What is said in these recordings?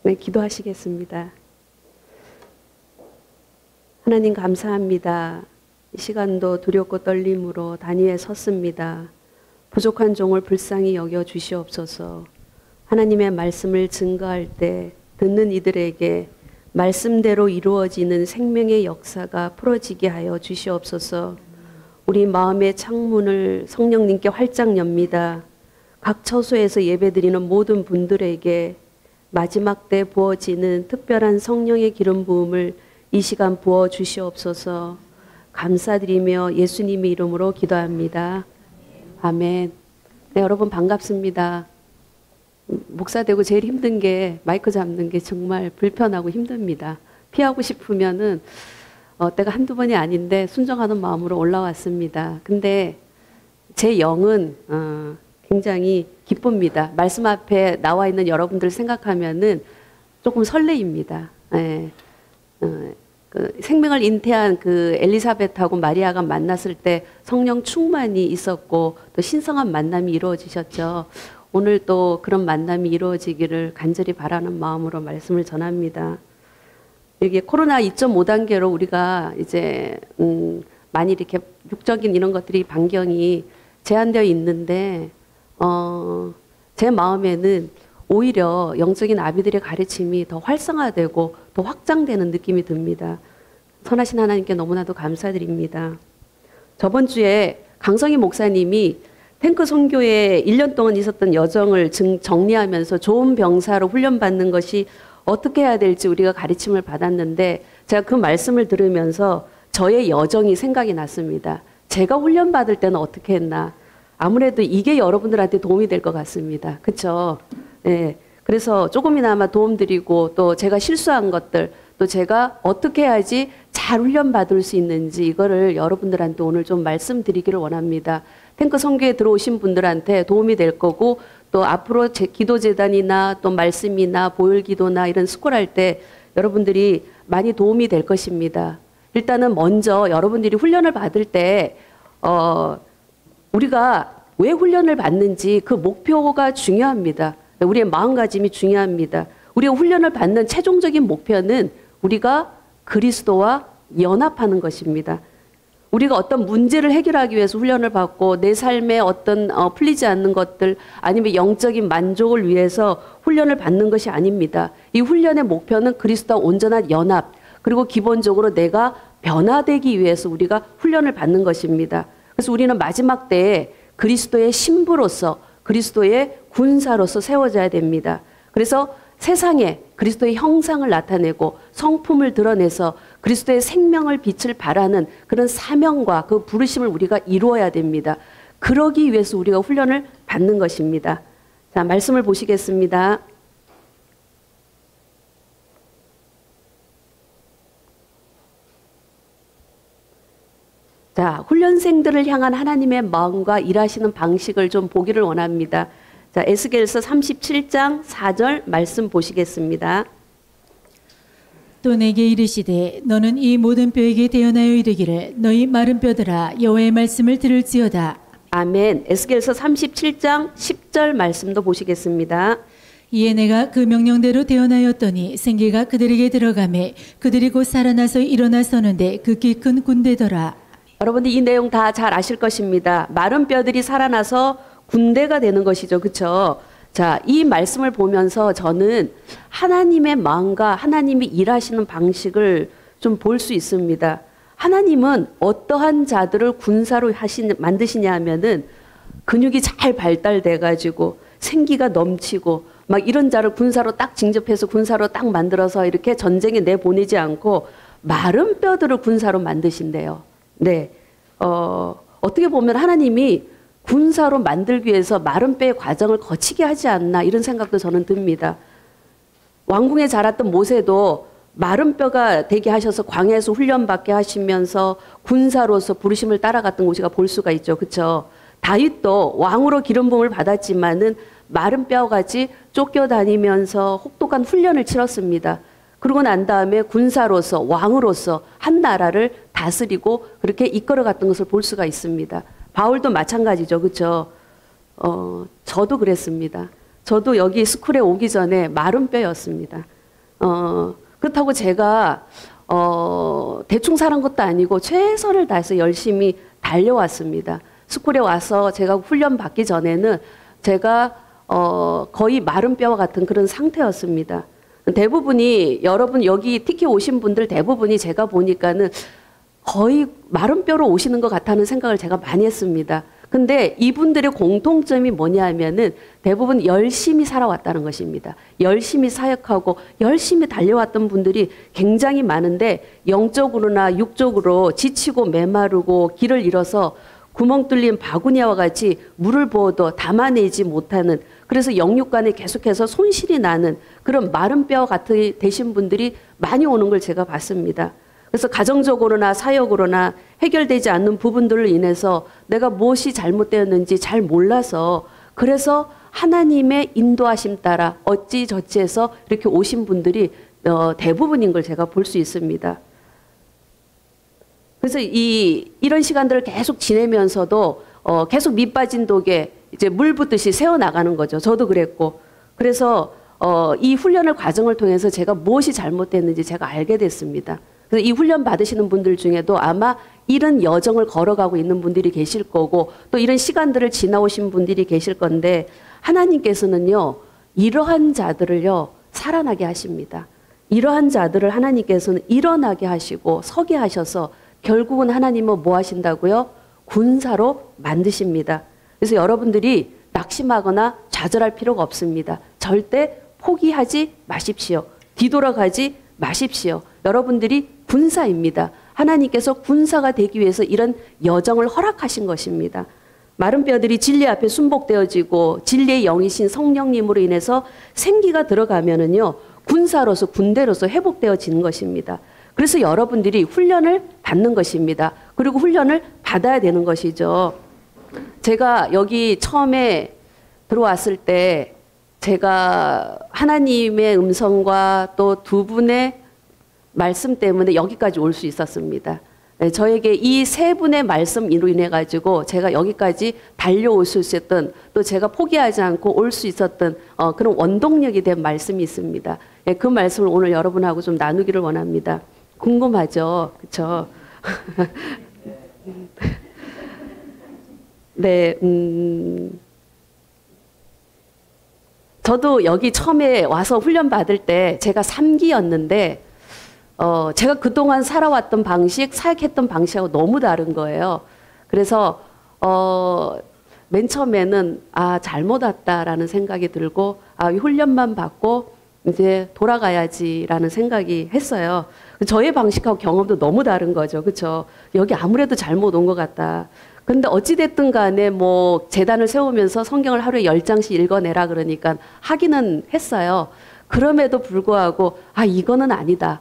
네, 기도하시겠습니다. 하나님 감사합니다. 이 시간도 두렵고 떨림으로 단위에 섰습니다. 부족한 종을 불쌍히 여겨 주시옵소서. 하나님의 말씀을 증거할 때 듣는 이들에게 말씀대로 이루어지는 생명의 역사가 풀어지게 하여 주시옵소서. 우리 마음의 창문을 성령님께 활짝 엽니다. 각 처소에서 예배드리는 모든 분들에게 마지막 때 부어지는 특별한 성령의 기름 부음을 이 시간 부어 주시옵소서. 감사드리며 예수님의 이름으로 기도합니다. 아멘. 네, 여러분 반갑습니다. 목사 되고 제일 힘든 게 마이크 잡는 게 정말 불편하고 힘듭니다. 피하고 싶으면은 때가 한두 번이 아닌데 순종하는 마음으로 올라왔습니다. 근데 제 영은 굉장히 기쁩니다. 말씀 앞에 나와 있는 여러분들 생각하면은 조금 설레입니다. 예. 그 생명을 잉태한 그 엘리사벳하고 마리아가 만났을 때 성령 충만이 있었고 또 신성한 만남이 이루어지셨죠. 오늘 또 그런 만남이 이루어지기를 간절히 바라는 마음으로 말씀을 전합니다. 이게 코로나 2.5 단계로 우리가 이제 많이 이렇게 육적인 이런 것들이 반경이 제한되어 있는데 제 마음에는 오히려 영적인 아비들의 가르침이 더 활성화되고 더 확장되는 느낌이 듭니다. 선하신 하나님께 너무나도 감사드립니다. 저번 주에 강성희 목사님이 탱크 선교에 1년 동안 있었던 여정을 정리하면서 좋은 병사로 훈련받는 것이 어떻게 해야 될지 우리가 가르침을 받았는데 제가 그 말씀을 들으면서 저의 여정이 생각이 났습니다. 제가 훈련받을 때는 어떻게 했나. 아무래도 이게 여러분들한테 도움이 될 것 같습니다. 그렇죠? 네. 그래서 조금이나마 도움드리고 또 제가 실수한 것들 또 제가 어떻게 해야지 잘 훈련받을 수 있는지 이거를 여러분들한테 오늘 좀 말씀드리기를 원합니다. 탱크 선교에 들어오신 분들한테 도움이 될 거고 또 앞으로 제 기도재단이나 또 말씀이나 보혈기도나 이런 스콜할 때 여러분들이 많이 도움이 될 것입니다. 일단은 먼저 여러분들이 훈련을 받을 때 우리가 왜 훈련을 받는지 그 목표가 중요합니다. 우리의 마음가짐이 중요합니다. 우리가 훈련을 받는 최종적인 목표는 우리가 그리스도와 연합하는 것입니다. 우리가 어떤 문제를 해결하기 위해서 훈련을 받고 내 삶에 어떤 풀리지 않는 것들 아니면 영적인 만족을 위해서 훈련을 받는 것이 아닙니다. 이 훈련의 목표는 그리스도와 온전한 연합 그리고 기본적으로 내가 변화되기 위해서 우리가 훈련을 받는 것입니다. 그래서 우리는 마지막 때에 그리스도의 신부로서 그리스도의 군사로서 세워져야 됩니다. 그래서 세상에 그리스도의 형상을 나타내고 성품을 드러내서 그리스도의 생명을 빛을 발하는 그런 사명과 그 부르심을 우리가 이루어야 됩니다. 그러기 위해서 우리가 훈련을 받는 것입니다. 자, 말씀을 보시겠습니다. 자, 훈련생들을 향한 하나님의 마음과 일하시는 방식을 좀 보기를 원합니다. 자, 에스겔서 37장 4절 말씀 보시겠습니다. 또 내게 이르시되 너는 이 모든 뼈에게 대언하여 이르기를 너희 마른 뼈들아 여호와의 말씀을 들을지어다. 아멘. 에스겔서 37장 10절 말씀도 보시겠습니다. 이에 내가 그 명령대로 대언하였더니 생기가 그들에게 들어가매 그들이 곧 살아나서 일어나 서는데 극히 큰 군대더라. 여러분들 이 내용 다 잘 아실 것입니다. 마른 뼈들이 살아나서 군대가 되는 것이죠. 그렇죠? 자, 이 말씀을 보면서 저는 하나님의 마음과 하나님이 일하시는 방식을 좀 볼 수 있습니다. 하나님은 어떠한 자들을 군사로 만드시냐 하면은 근육이 잘 발달돼 가지고 생기가 넘치고 막 이런 자를 군사로 딱 징접해서 군사로 딱 만들어서 이렇게 전쟁에 내보내지 않고 마른 뼈들을 군사로 만드신대요. 네. 어떻게 보면 하나님이 군사로 만들기 위해서 마른 뼈의 과정을 거치게 하지 않나 이런 생각도 저는 듭니다. 왕궁에 자랐던 모세도 마른 뼈가 되게 하셔서 광야에서 훈련받게 하시면서 군사로서 부르심을 따라갔던 것을 볼 수가 있죠. 그렇죠? 다윗도 왕으로 기름 부음을 받았지만은 마른 뼈같이 쫓겨다니면서 혹독한 훈련을 치렀습니다. 그러고 난 다음에 군사로서 왕으로서 한 나라를 다스리고 그렇게 이끌어갔던 것을 볼 수가 있습니다. 바울도 마찬가지죠. 그렇죠? 저도 그랬습니다. 저도 여기 스쿨에 오기 전에 마른 뼈였습니다. 그렇다고 제가 대충 살은 것도 아니고 최선을 다해서 열심히 달려왔습니다. 스쿨에 와서 제가 훈련 받기 전에는 제가 거의 마른 뼈와 같은 그런 상태였습니다. 대부분이 여러분 여기 특히 오신 분들 대부분이 제가 보니까는 거의 마른 뼈로 오시는 것 같다는 생각을 제가 많이 했습니다. 근데 이분들의 공통점이 뭐냐 하면은 대부분 열심히 살아왔다는 것입니다. 열심히 사역하고 열심히 달려왔던 분들이 굉장히 많은데 영적으로나 육적으로 지치고 메마르고 길을 잃어서 구멍 뚫린 바구니와 같이 물을 부어도 담아내지 못하는, 그래서 영육간에 계속해서 손실이 나는 그런 마른 뼈 같은 되신 분들이 많이 오는 걸 제가 봤습니다. 그래서 가정적으로나 사역으로나 해결되지 않는 부분들로 인해서 내가 무엇이 잘못되었는지 잘 몰라서, 그래서 하나님의 인도하심 따라 어찌저찌해서 이렇게 오신 분들이 대부분인 걸 제가 볼 수 있습니다. 그래서 이런 시간들을 계속 지내면서도 계속 밑 빠진 독에 이제 물 붓듯이 새어나가는 거죠. 저도 그랬고. 그래서 이 훈련을 과정을 통해서 제가 무엇이 잘못됐는지 제가 알게 됐습니다. 그래서 이 훈련 받으시는 분들 중에도 아마 이런 여정을 걸어가고 있는 분들이 계실 거고 또 이런 시간들을 지나오신 분들이 계실 건데, 하나님께서는요 이러한 자들을요 살아나게 하십니다. 이러한 자들을 하나님께서는 일어나게 하시고 서게 하셔서 결국은 하나님은 뭐 하신다고요? 군사로 만드십니다. 그래서 여러분들이 낙심하거나 좌절할 필요가 없습니다. 절대 포기하지 마십시오. 뒤돌아가지 마십시오. 여러분들이 군사입니다. 하나님께서 군사가 되기 위해서 이런 여정을 허락하신 것입니다. 마른 뼈들이 진리 앞에 순복되어지고 진리의 영이신 성령님으로 인해서 생기가 들어가면은요 군사로서 군대로서 회복되어지는 것입니다. 그래서 여러분들이 훈련을 받는 것입니다. 그리고 훈련을 받아야 되는 것이죠. 제가 여기 처음에 들어왔을 때 제가 하나님의 음성과 또 두 분의 말씀 때문에 여기까지 올 수 있었습니다. 저에게 이 세 분의 말씀으로 인해 가지고 제가 여기까지 달려올 수 있었던, 또 제가 포기하지 않고 올 수 있었던 그런 원동력이 된 말씀이 있습니다. 그 말씀을 오늘 여러분하고 좀 나누기를 원합니다. 궁금하죠? 그렇죠? 네, 저도 여기 처음에 와서 훈련 받을 때 제가 3기였는데 제가 그동안 살아왔던 방식, 사역했던 방식하고 너무 다른 거예요. 그래서 맨 처음에는 잘못 왔다라는 생각이 들고 이 훈련만 받고 이제 돌아가야지라는 생각이 했어요. 저의 방식하고 경험도 너무 다른 거죠. 그렇죠? 여기 아무래도 잘못 온 것 같다. 근데 어찌됐든 간에 뭐 재단을 세우면서 성경을 하루에 10장씩 읽어내라 그러니까 하기는 했어요. 그럼에도 불구하고 이거는 아니다.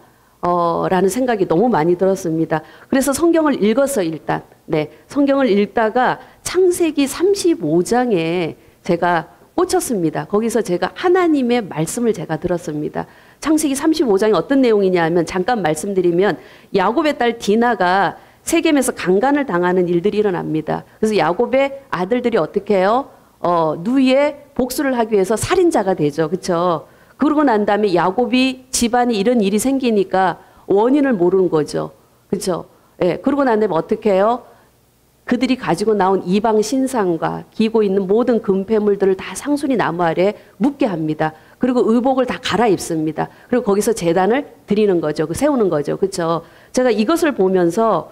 라는 생각이 너무 많이 들었습니다. 그래서 성경을 읽었어요, 일단. 네. 성경을 읽다가 창세기 35장에 제가 꽂혔습니다. 거기서 제가 하나님의 말씀을 제가 들었습니다. 창세기 35장이 어떤 내용이냐 하면, 잠깐 말씀드리면 야곱의 딸 디나가 세겜에서 강간을 당하는 일들이 일어납니다. 그래서 야곱의 아들들이 어떻게 해요? 누이의 복수를 하기 위해서 살인자가 되죠. 그렇죠? 그러고 난 다음에 야곱이 집안에 이런 일이 생기니까 원인을 모르는 거죠. 그렇죠? 예. 그러고 난 다음에 어떻게 해요? 그들이 가지고 나온 이방 신상과 기고 있는 모든 금폐물들을 다 상순이 나무 아래에 묻게 합니다. 그리고 의복을 다 갈아입습니다. 그리고 거기서 제단을 드리는 거죠. 세우는 거죠. 그렇죠? 제가 이것을 보면서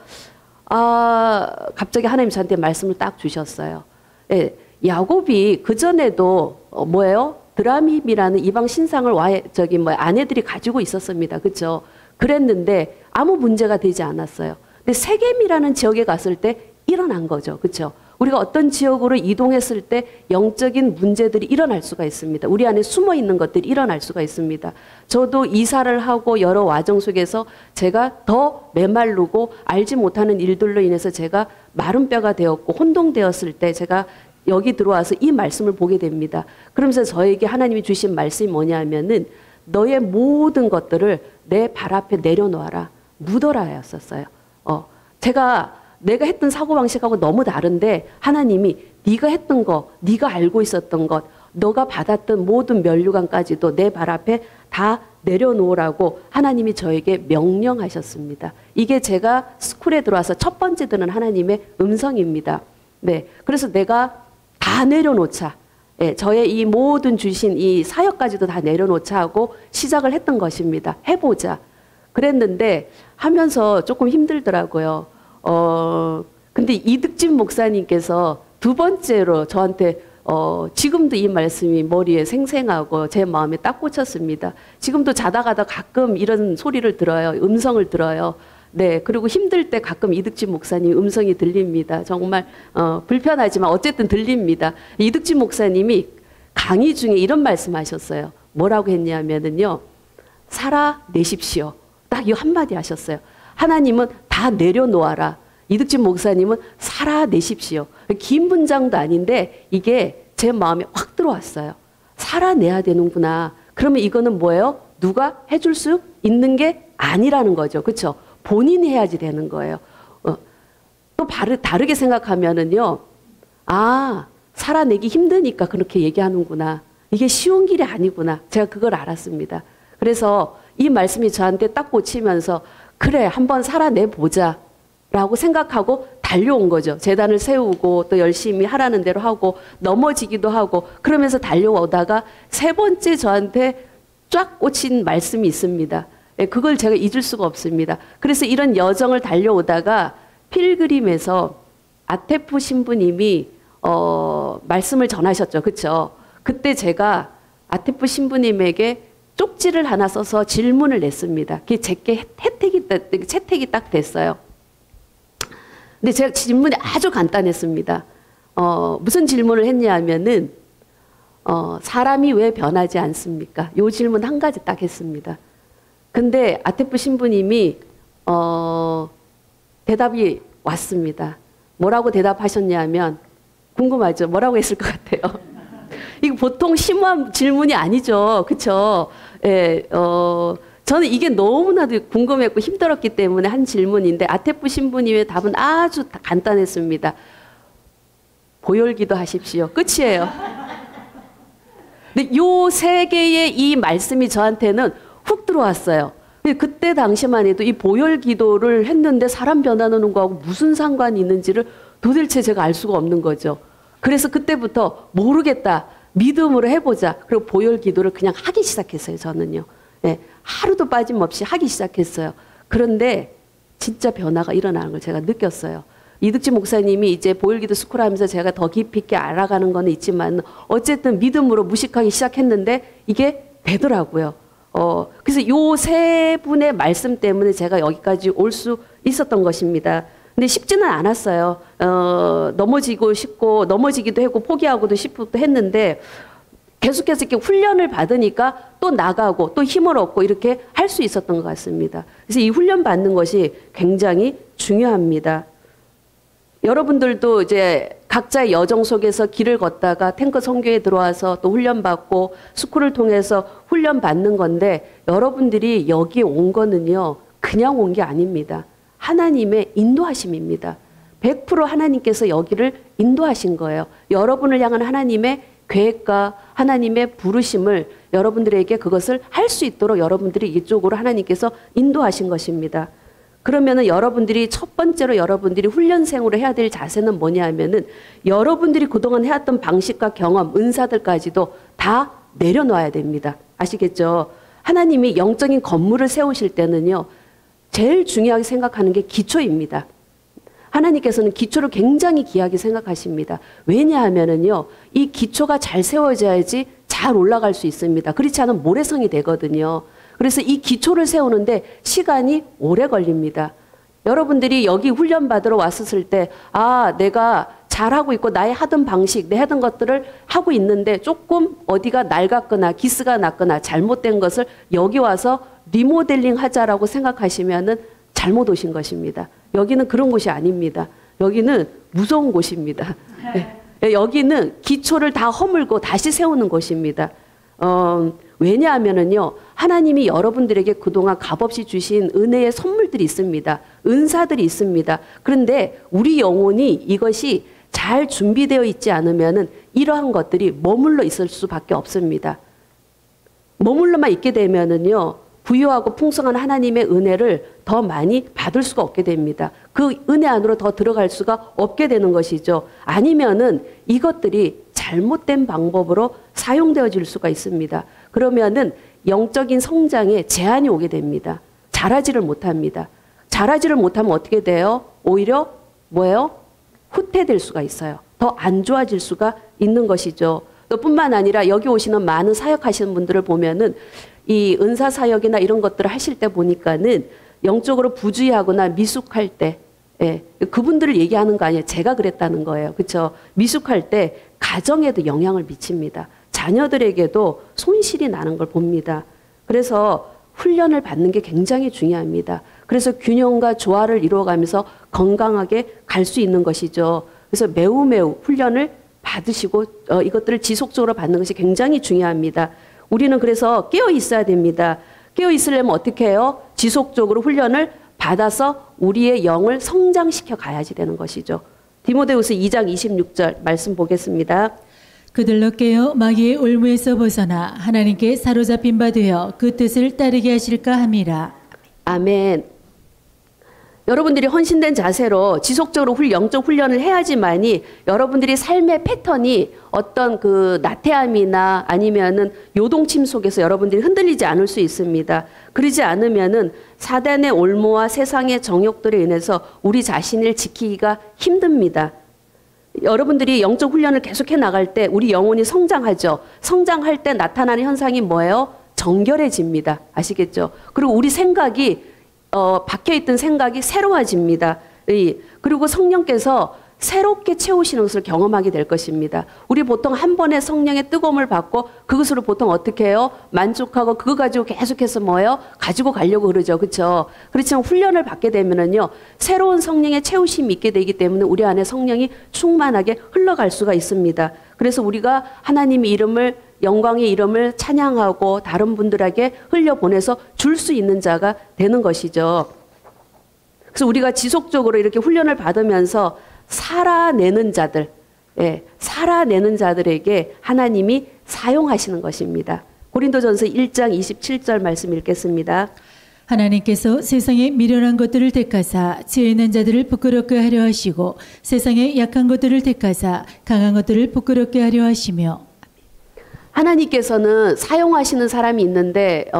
갑자기 하나님 저한테 말씀을 딱 주셨어요. 예. 야곱이 그전에도 뭐예요? 드라밈이라는 이방 신상을 아내들이 가지고 있었습니다. 그렇죠? 그랬는데 아무 문제가 되지 않았어요. 근데 세겜이라는 지역에 갔을 때 일어난 거죠. 그렇죠? 우리가 어떤 지역으로 이동했을 때 영적인 문제들이 일어날 수가 있습니다. 우리 안에 숨어 있는 것들이 일어날 수가 있습니다. 저도 이사를 하고 여러 와정 속에서 제가 더 메마르고 알지 못하는 일들로 인해서 제가 마른 뼈가 되었고 혼동되었을 때 제가 여기 들어와서 이 말씀을 보게 됩니다. 그러면서 저에게 하나님이 주신 말씀이 뭐냐 하면은 너의 모든 것들을 내 발 앞에 내려놓아라. 묻어라 였었어요. 내가 했던 사고방식하고 너무 다른데 하나님이 네가 했던 거, 네가 알고 있었던 것, 너가 받았던 모든 면류관까지도 내 발 앞에 다 내려놓으라고 하나님이 저에게 명령하셨습니다. 이게 제가 스쿨에 들어와서 첫 번째 들은 하나님의 음성입니다. 네, 그래서 내가 다 내려놓자. 예, 저의 이 모든 주신 이 사역까지도 다 내려놓자 하고 시작을 했던 것입니다. 해보자. 그랬는데 하면서 조금 힘들더라고요. 근데 이득진 목사님께서 두 번째로 저한테 지금도 이 말씀이 머리에 생생하고 제 마음에 딱 꽂혔습니다. 지금도 자다가다 가끔 이런 소리를 들어요. 음성을 들어요. 네, 그리고 힘들 때 가끔 이득진 목사님 음성이 들립니다. 정말 불편하지만 어쨌든 들립니다. 이득진 목사님이 강의 중에 이런 말씀하셨어요. 뭐라고 했냐면은요, 살아내십시오. 딱 이 한마디 하셨어요. 하나님은 다 내려놓아라. 이득진 목사님은 살아내십시오. 긴 문장도 아닌데 이게 제 마음에 확 들어왔어요. 살아내야 되는구나. 그러면 이거는 뭐예요? 누가 해줄 수 있는 게 아니라는 거죠. 그렇죠? 본인이 해야지 되는 거예요. 또 다르게 생각하면은요. 아, 살아내기 힘드니까 그렇게 얘기하는구나. 이게 쉬운 길이 아니구나. 제가 그걸 알았습니다. 그래서 이 말씀이 저한테 딱 꽂히면서 그래, 한번 살아내보자 라고 생각하고 달려온 거죠. 재단을 세우고 또 열심히 하라는 대로 하고 넘어지기도 하고 그러면서 달려오다가 세 번째 저한테 쫙 꽂힌 말씀이 있습니다. 그걸 제가 잊을 수가 없습니다. 그래서 이런 여정을 달려오다가 필그림에서 아테프 신부님이 말씀을 전하셨죠. 그렇죠? 그때 제가 아테프 신부님에게 쪽지를 하나 써서 질문을 냈습니다. 그게 제게 채택이 딱 됐어요. 근데 제가 질문이 아주 간단했습니다. 무슨 질문을 했냐면은 사람이 왜 변하지 않습니까? 요 질문 한 가지 딱 했습니다. 근데 아테프 신부님이 대답이 왔습니다. 뭐라고 대답하셨냐면 궁금하죠? 뭐라고 했을 것 같아요? 이거 보통 심오한 질문이 아니죠. 그렇죠? 예, 저는 이게 너무나도 궁금했고 힘들었기 때문에 한 질문인데 아테프 신부님의 답은 아주 간단했습니다. 보혈기도 하십시오. 끝이에요. 근데 요 세 개의 이 말씀이 저한테는 훅 들어왔어요. 그때 당시만 해도 이 보혈기도를 했는데 사람 변화하는 거하고 무슨 상관이 있는지를 도대체 제가 알 수가 없는 거죠. 그래서 그때부터 모르겠다. 믿음으로 해보자. 그리고 보혈기도를 그냥 하기 시작했어요. 저는요. 네, 하루도 빠짐없이 하기 시작했어요. 그런데 진짜 변화가 일어나는 걸 제가 느꼈어요. 이득진 목사님이 이제 보혈기도 스쿨 하면서 제가 더 깊이 있게 알아가는 거는 있지만 어쨌든 믿음으로 무식하기 시작했는데 이게 되더라고요. 그래서 요 세 분의 말씀 때문에 제가 여기까지 올 수 있었던 것입니다. 근데 쉽지는 않았어요. 넘어지고 싶고 넘어지기도 했고 포기하고도 싶고 했는데 계속해서 이렇게 훈련을 받으니까 또 나가고 또 힘을 얻고 이렇게 할 수 있었던 것 같습니다. 그래서 이 훈련 받는 것이 굉장히 중요합니다. 여러분들도 이제 각자의 여정 속에서 길을 걷다가 탱크 선교에 들어와서 또 훈련받고 스쿨을 통해서 훈련받는 건데 여러분들이 여기 온 거는요 그냥 온 게 아닙니다. 하나님의 인도하심입니다. 100% 하나님께서 여기를 인도하신 거예요. 여러분을 향한 하나님의 계획과 하나님의 부르심을 여러분들에게 그것을 할 수 있도록 여러분들이 이쪽으로 하나님께서 인도하신 것입니다. 그러면은 여러분들이 첫 번째로 여러분들이 훈련생으로 해야 될 자세는 뭐냐 하면은 여러분들이 그동안 해왔던 방식과 경험, 은사들까지도 다 내려놔야 됩니다. 아시겠죠? 하나님이 영적인 건물을 세우실 때는요, 제일 중요하게 생각하는 게 기초입니다. 하나님께서는 기초를 굉장히 귀하게 생각하십니다. 왜냐하면은요, 이 기초가 잘 세워져야지 잘 올라갈 수 있습니다. 그렇지 않으면 모래성이 되거든요. 그래서 이 기초를 세우는데 시간이 오래 걸립니다. 여러분들이 여기 훈련 받으러 왔었을 때, 아, 내가 잘하고 있고 나의 하던 방식, 내 하던 것들을 하고 있는데 조금 어디가 낡았거나 기스가 났거나 잘못된 것을 여기 와서 리모델링 하자라고 생각하시면은 잘못 오신 것입니다. 여기는 그런 곳이 아닙니다. 여기는 무서운 곳입니다. 여기는 기초를 다 허물고 다시 세우는 곳입니다. 왜냐하면은요, 하나님이 여러분들에게 그동안 값없이 주신 은혜의 선물들이 있습니다. 은사들이 있습니다. 그런데 우리 영혼이 이것이 잘 준비되어 있지 않으면은 이러한 것들이 머물러 있을 수밖에 없습니다. 머물러만 있게 되면은요, 부유하고 풍성한 하나님의 은혜를 더 많이 받을 수가 없게 됩니다. 그 은혜 안으로 더 들어갈 수가 없게 되는 것이죠. 아니면은 이것들이 잘못된 방법으로 사용되어질 수가 있습니다. 그러면은 영적인 성장에 제한이 오게 됩니다. 자라지를 못합니다. 자라지를 못하면 어떻게 돼요? 오히려 뭐예요? 후퇴될 수가 있어요. 더 안 좋아질 수가 있는 것이죠. 또 뿐만 아니라 여기 오시는 많은 사역하시는 분들을 보면은 이 은사 사역이나 이런 것들을 하실 때 보니까는 영적으로 부주의하거나 미숙할 때, 예, 그분들을 얘기하는 거 아니에요. 제가 그랬다는 거예요. 그렇죠? 미숙할 때 가정에도 영향을 미칩니다. 자녀들에게도 손실이 나는 걸 봅니다. 그래서 훈련을 받는 게 굉장히 중요합니다. 그래서 균형과 조화를 이루어가면서 건강하게 갈 수 있는 것이죠. 그래서 매우 훈련을 받으시고 이것들을 지속적으로 받는 것이 굉장히 중요합니다. 우리는 그래서 깨어 있어야 됩니다. 깨어 있으려면 어떻게 해요? 지속적으로 훈련을 받아서 우리의 영을 성장시켜 가야지 되는 것이죠. 디모데후서 2장 26절 말씀 보겠습니다. 그들로 깨어 마귀의 올무에서 벗어나 하나님께 사로잡힌 바 되어 그 뜻을 따르게 하실까 함이라. 아멘. 여러분들이 헌신된 자세로 지속적으로 영적 훈련을 해야지만이 여러분들이 삶의 패턴이 어떤 그 나태함이나 아니면은 요동침 속에서 여러분들이 흔들리지 않을 수 있습니다. 그러지 않으면은 사단의 올무와 세상의 정욕들에 인해서 우리 자신을 지키기가 힘듭니다. 여러분들이 영적 훈련을 계속해 나갈 때 우리 영혼이 성장하죠. 성장할 때 나타나는 현상이 뭐예요? 정결해집니다. 아시겠죠? 그리고 우리 생각이 박혀있던 생각이 새로워집니다. 그리고 성령께서 새롭게 채우시는 것을 경험하게 될 것입니다. 우리 보통 한 번에 성령의 뜨거움을 받고 그것으로 보통 어떻게 해요? 만족하고 그거 가지고 계속해서 뭐예요? 가지고 가려고 그러죠. 그렇죠? 그렇지만 훈련을 받게 되면은요, 새로운 성령의 채우심이 있게 되기 때문에 우리 안에 성령이 충만하게 흘러갈 수가 있습니다. 그래서 우리가 하나님의 이름을, 영광의 이름을 찬양하고 다른 분들에게 흘려보내서 줄 수 있는 자가 되는 것이죠. 그래서 우리가 지속적으로 이렇게 훈련을 받으면서 살아내는 자들, 예, 살아내는 자들에게 하나님이 사용하시는 것입니다. 고린도전서 1장 27절 말씀 읽겠습니다. 하나님께서 세상에 미련한 것들을 택하사 지혜 있는 자들을 부끄럽게 하려 하시고 세상에 약한 것들을 택하사 강한 것들을 부끄럽게 하려 하시며. 하나님께서는 사용하시는 사람이 있는데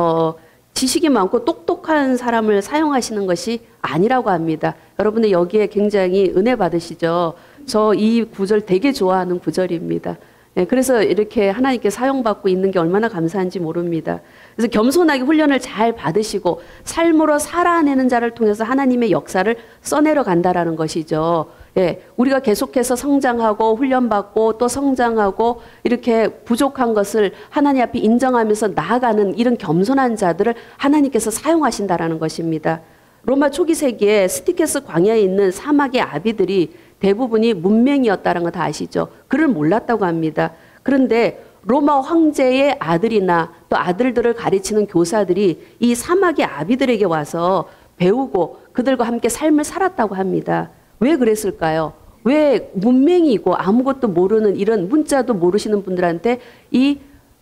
지식이 많고 똑똑한 사람을 사용하시는 것이 아니라고 합니다. 여러분들 여기에 굉장히 은혜 받으시죠? 저 이 구절 되게 좋아하는 구절입니다. 네, 그래서 이렇게 하나님께 사용받고 있는 게 얼마나 감사한지 모릅니다. 그래서 겸손하게 훈련을 잘 받으시고 삶으로 살아내는 자를 통해서 하나님의 역사를 써내려 간다라는 것이죠. 예, 우리가 계속해서 성장하고 훈련받고 또 성장하고 이렇게 부족한 것을 하나님 앞에 인정하면서 나아가는 이런 겸손한 자들을 하나님께서 사용하신다라는 것입니다. 로마 초기 세기에 스티케스 광야에 있는 사막의 아비들이 대부분이 문맹이었다는 거 다 아시죠? 그를 몰랐다고 합니다. 그런데 로마 황제의 아들이나 또 아들들을 가르치는 교사들이 이 사막의 아비들에게 와서 배우고 그들과 함께 삶을 살았다고 합니다. 왜 그랬을까요? 왜 문맹이고 아무것도 모르는 이런 문자도 모르시는 분들한테 이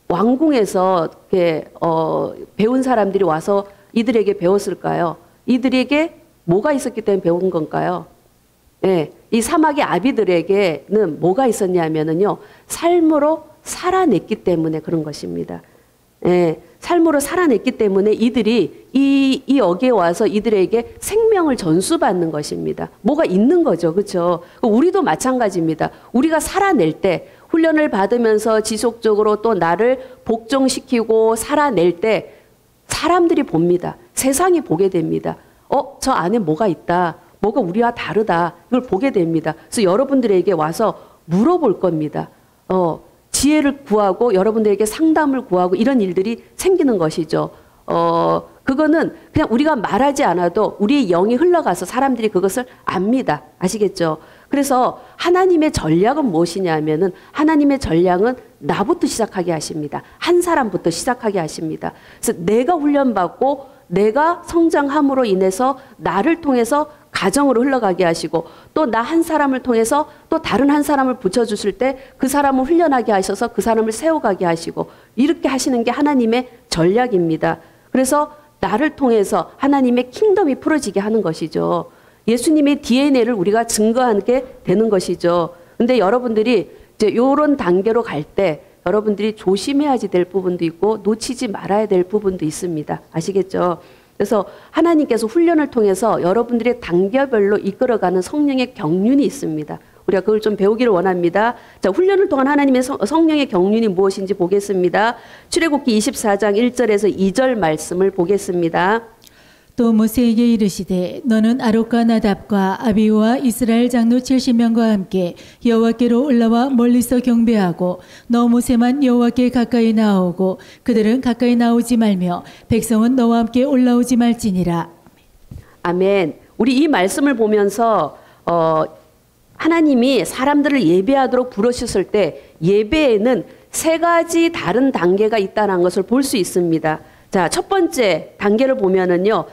왕궁에서 배운 사람들이 와서 이들에게 배웠을까요? 이들에게 뭐가 있었기 때문에 배운 건가요? 네, 이 사막의 아비들에게는 뭐가 있었냐면요, 삶으로 살아냈기 때문에 그런 것입니다. 네, 삶으로 살아냈기 때문에 이들이 이 여기에 와서 이들에게 생명을 전수받는 것입니다. 뭐가 있는 거죠, 그렇죠? 우리도 마찬가지입니다. 우리가 살아낼 때 훈련을 받으면서 지속적으로 또 나를 복종시키고 살아낼 때 사람들이 봅니다. 세상이 보게 됩니다. 저 안에 뭐가 있다. 뭐가 우리와 다르다. 이걸 보게 됩니다. 그래서 여러분들에게 와서 물어볼 겁니다. 지혜를 구하고 여러분들에게 상담을 구하고 이런 일들이 생기는 것이죠. 그거는 그냥 우리가 말하지 않아도 우리의 영이 흘러가서 사람들이 그것을 압니다. 아시겠죠? 그래서 하나님의 전략은 무엇이냐면은 하나님의 전략은 나부터 시작하게 하십니다. 한 사람부터 시작하게 하십니다. 그래서 내가 훈련받고 내가 성장함으로 인해서 나를 통해서 가정으로 흘러가게 하시고 또 나 한 사람을 통해서 또 다른 한 사람을 붙여주실 때 그 사람을 훈련하게 하셔서 그 사람을 세워가게 하시고 이렇게 하시는 게 하나님의 전략입니다. 그래서 나를 통해서 하나님의 킹덤이 풀어지게 하는 것이죠. 예수님의 DNA를 우리가 증거하게 되는 것이죠. 근데 여러분들이 이제 이런 단계로 갈 때 여러분들이 조심해야지 될 부분도 있고 놓치지 말아야 될 부분도 있습니다. 아시겠죠? 그래서 하나님께서 훈련을 통해서 여러분들의 단계별로 이끌어가는 성령의 경륜이 있습니다. 우리가 그걸 좀 배우기를 원합니다. 자, 훈련을 통한 하나님의 성령의 경륜이 무엇인지 보겠습니다. 출애굽기 24장 1절에서 2절 말씀을 보겠습니다. 또 모세에게 이르시되 너는 아롯과 나답과 아비후와 이스라엘 장로 70명과 함께 여호와께로 올라와 멀리서 경배하고 너 모세만 여호와께 가까이 나오고 그들은 가까이 나오지 말며 백성은 너와 함께 올라오지 말지니라. 아멘. 우리 이 말씀을 보면서 하나님이 사람들을 예배하도록 부르셨을 때 예배에는 세 가지 다른 단계가 있다는 것을 볼 수 있습니다. 자, 첫 번째 단계를 보면은요.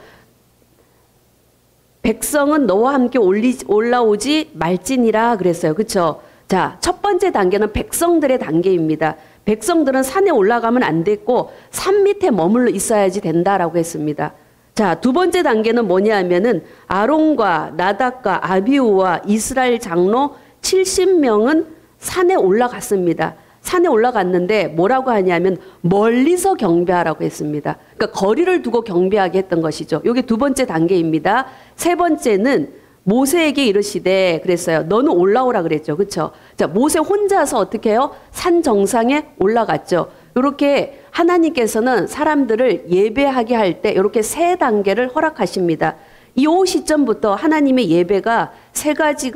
백성은 너와 함께 올라오지 말지니라 그랬어요. 그렇죠? 자, 첫 번째 단계는 백성들의 단계입니다. 백성들은 산에 올라가면 안 됐고 산 밑에 머물러 있어야지 된다라고 했습니다. 자, 두 번째 단계는 뭐냐면은 아론과 나답과 아비후와 이스라엘 장로 70명은 산에 올라갔습니다. 산에 올라갔는데 뭐라고 하냐면 멀리서 경배하라고 했습니다. 그러니까 거리를 두고 경배하게 했던 것이죠. 이게 두 번째 단계입니다. 세 번째는 모세에게 이르시되 그랬어요. 너는 올라오라 그랬죠. 그렇죠? 자, 모세 혼자서 어떻게 해요? 산 정상에 올라갔죠. 이렇게 하나님께서는 사람들을 예배하게 할 때 이렇게 세 단계를 허락하십니다. 이 시점부터 하나님의 예배가 세 가지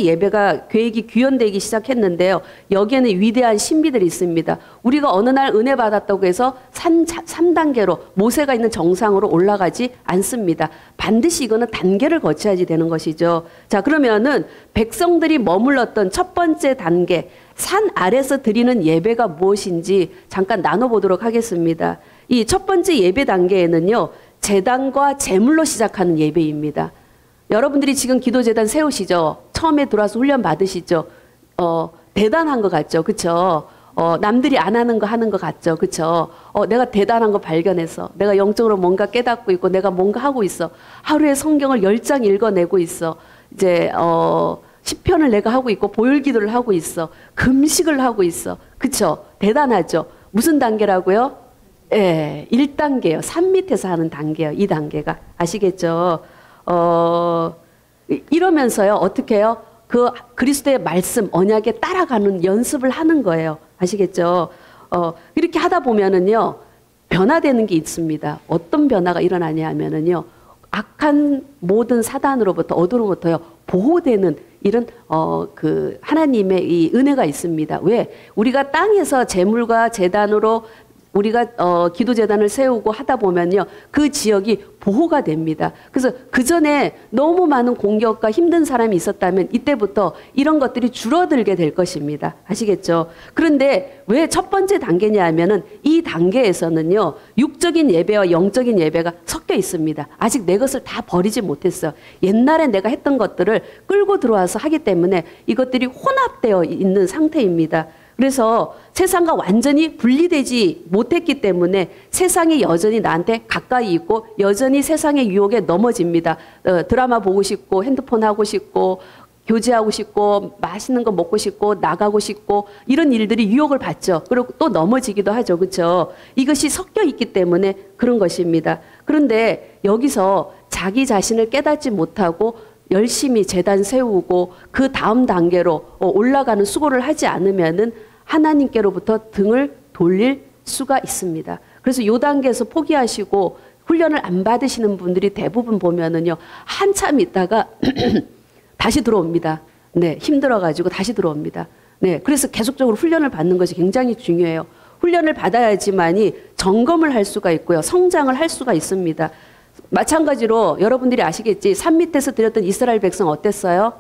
예배가 계획이 구현되기 시작했는데요. 여기에는 위대한 신비들이 있습니다. 우리가 어느 날 은혜 받았다고 해서 3단계로 모세가 있는 정상으로 올라가지 않습니다. 반드시 이거는 단계를 거쳐야지 되는 것이죠. 자, 그러면은 백성들이 머물렀던 첫 번째 단계, 산 아래서 드리는 예배가 무엇인지 잠깐 나눠보도록 하겠습니다. 이 첫 번째 예배 단계에는요. 제단과 제물로 시작하는 예배입니다. 여러분들이 지금 기도제단 세우시죠? 처음에 들어와서 훈련 받으시죠? 대단한 것 같죠? 그쵸? 남들이 안 하는 거 하는 것 같죠? 그쵸? 내가 대단한 거 발견해서 내가 영적으로 뭔가 깨닫고 있고 내가 뭔가 하고 있어. 하루에 성경을 10장 읽어내고 있어. 이제 시편을 내가 하고 있고 보혈기도를 하고 있어. 금식을 하고 있어. 그쵸? 대단하죠? 무슨 단계라고요? 예, 1단계요. 산 밑에서 하는 단계요. 이 단계가. 아시겠죠? 이러면서요. 어떻게 해요? 그 그리스도의 말씀, 언약에 따라가는 연습을 하는 거예요. 아시겠죠? 이렇게 하다 보면은요. 변화되는 게 있습니다. 어떤 변화가 일어나냐 하면은요. 악한 모든 사단으로부터 어둠으로부터요. 보호되는 이런 그 하나님의 이 은혜가 있습니다. 왜? 우리가 땅에서 제물과 제단으로 우리가 기도재단을 세우고 하다 보면요. 그 지역이 보호가 됩니다. 그래서 그 전에 너무 많은 공격과 힘든 사람이 있었다면 이때부터 이런 것들이 줄어들게 될 것입니다. 아시겠죠? 그런데 왜 첫 번째 단계냐 하면은 이 단계에서는요. 육적인 예배와 영적인 예배가 섞여 있습니다. 아직 내 것을 다 버리지 못했어요. 옛날에 내가 했던 것들을 끌고 들어와서 하기 때문에 이것들이 혼합되어 있는 상태입니다. 그래서 세상과 완전히 분리되지 못했기 때문에 세상이 여전히 나한테 가까이 있고 여전히 세상의 유혹에 넘어집니다. 드라마 보고 싶고 핸드폰 하고 싶고 교제하고 싶고 맛있는 거 먹고 싶고 나가고 싶고 이런 일들이 유혹을 받죠. 그리고 또 넘어지기도 하죠. 그렇죠? 이것이 섞여 있기 때문에 그런 것입니다. 그런데 여기서 자기 자신을 깨닫지 못하고 열심히 제단 세우고 그 다음 단계로 올라가는 수고를 하지 않으면은 하나님께로부터 등을 돌릴 수가 있습니다. 그래서 요 단계에서 포기하시고 훈련을 안 받으시는 분들이 대부분 보면은요. 한참 있다가 다시 들어옵니다. 네, 힘들어가지고 다시 들어옵니다. 네, 그래서 계속적으로 훈련을 받는 것이 굉장히 중요해요. 훈련을 받아야지만이 점검을 할 수가 있고요. 성장을 할 수가 있습니다. 마찬가지로 여러분들이 아시겠지. 산 밑에서 드렸던 이스라엘 백성 어땠어요?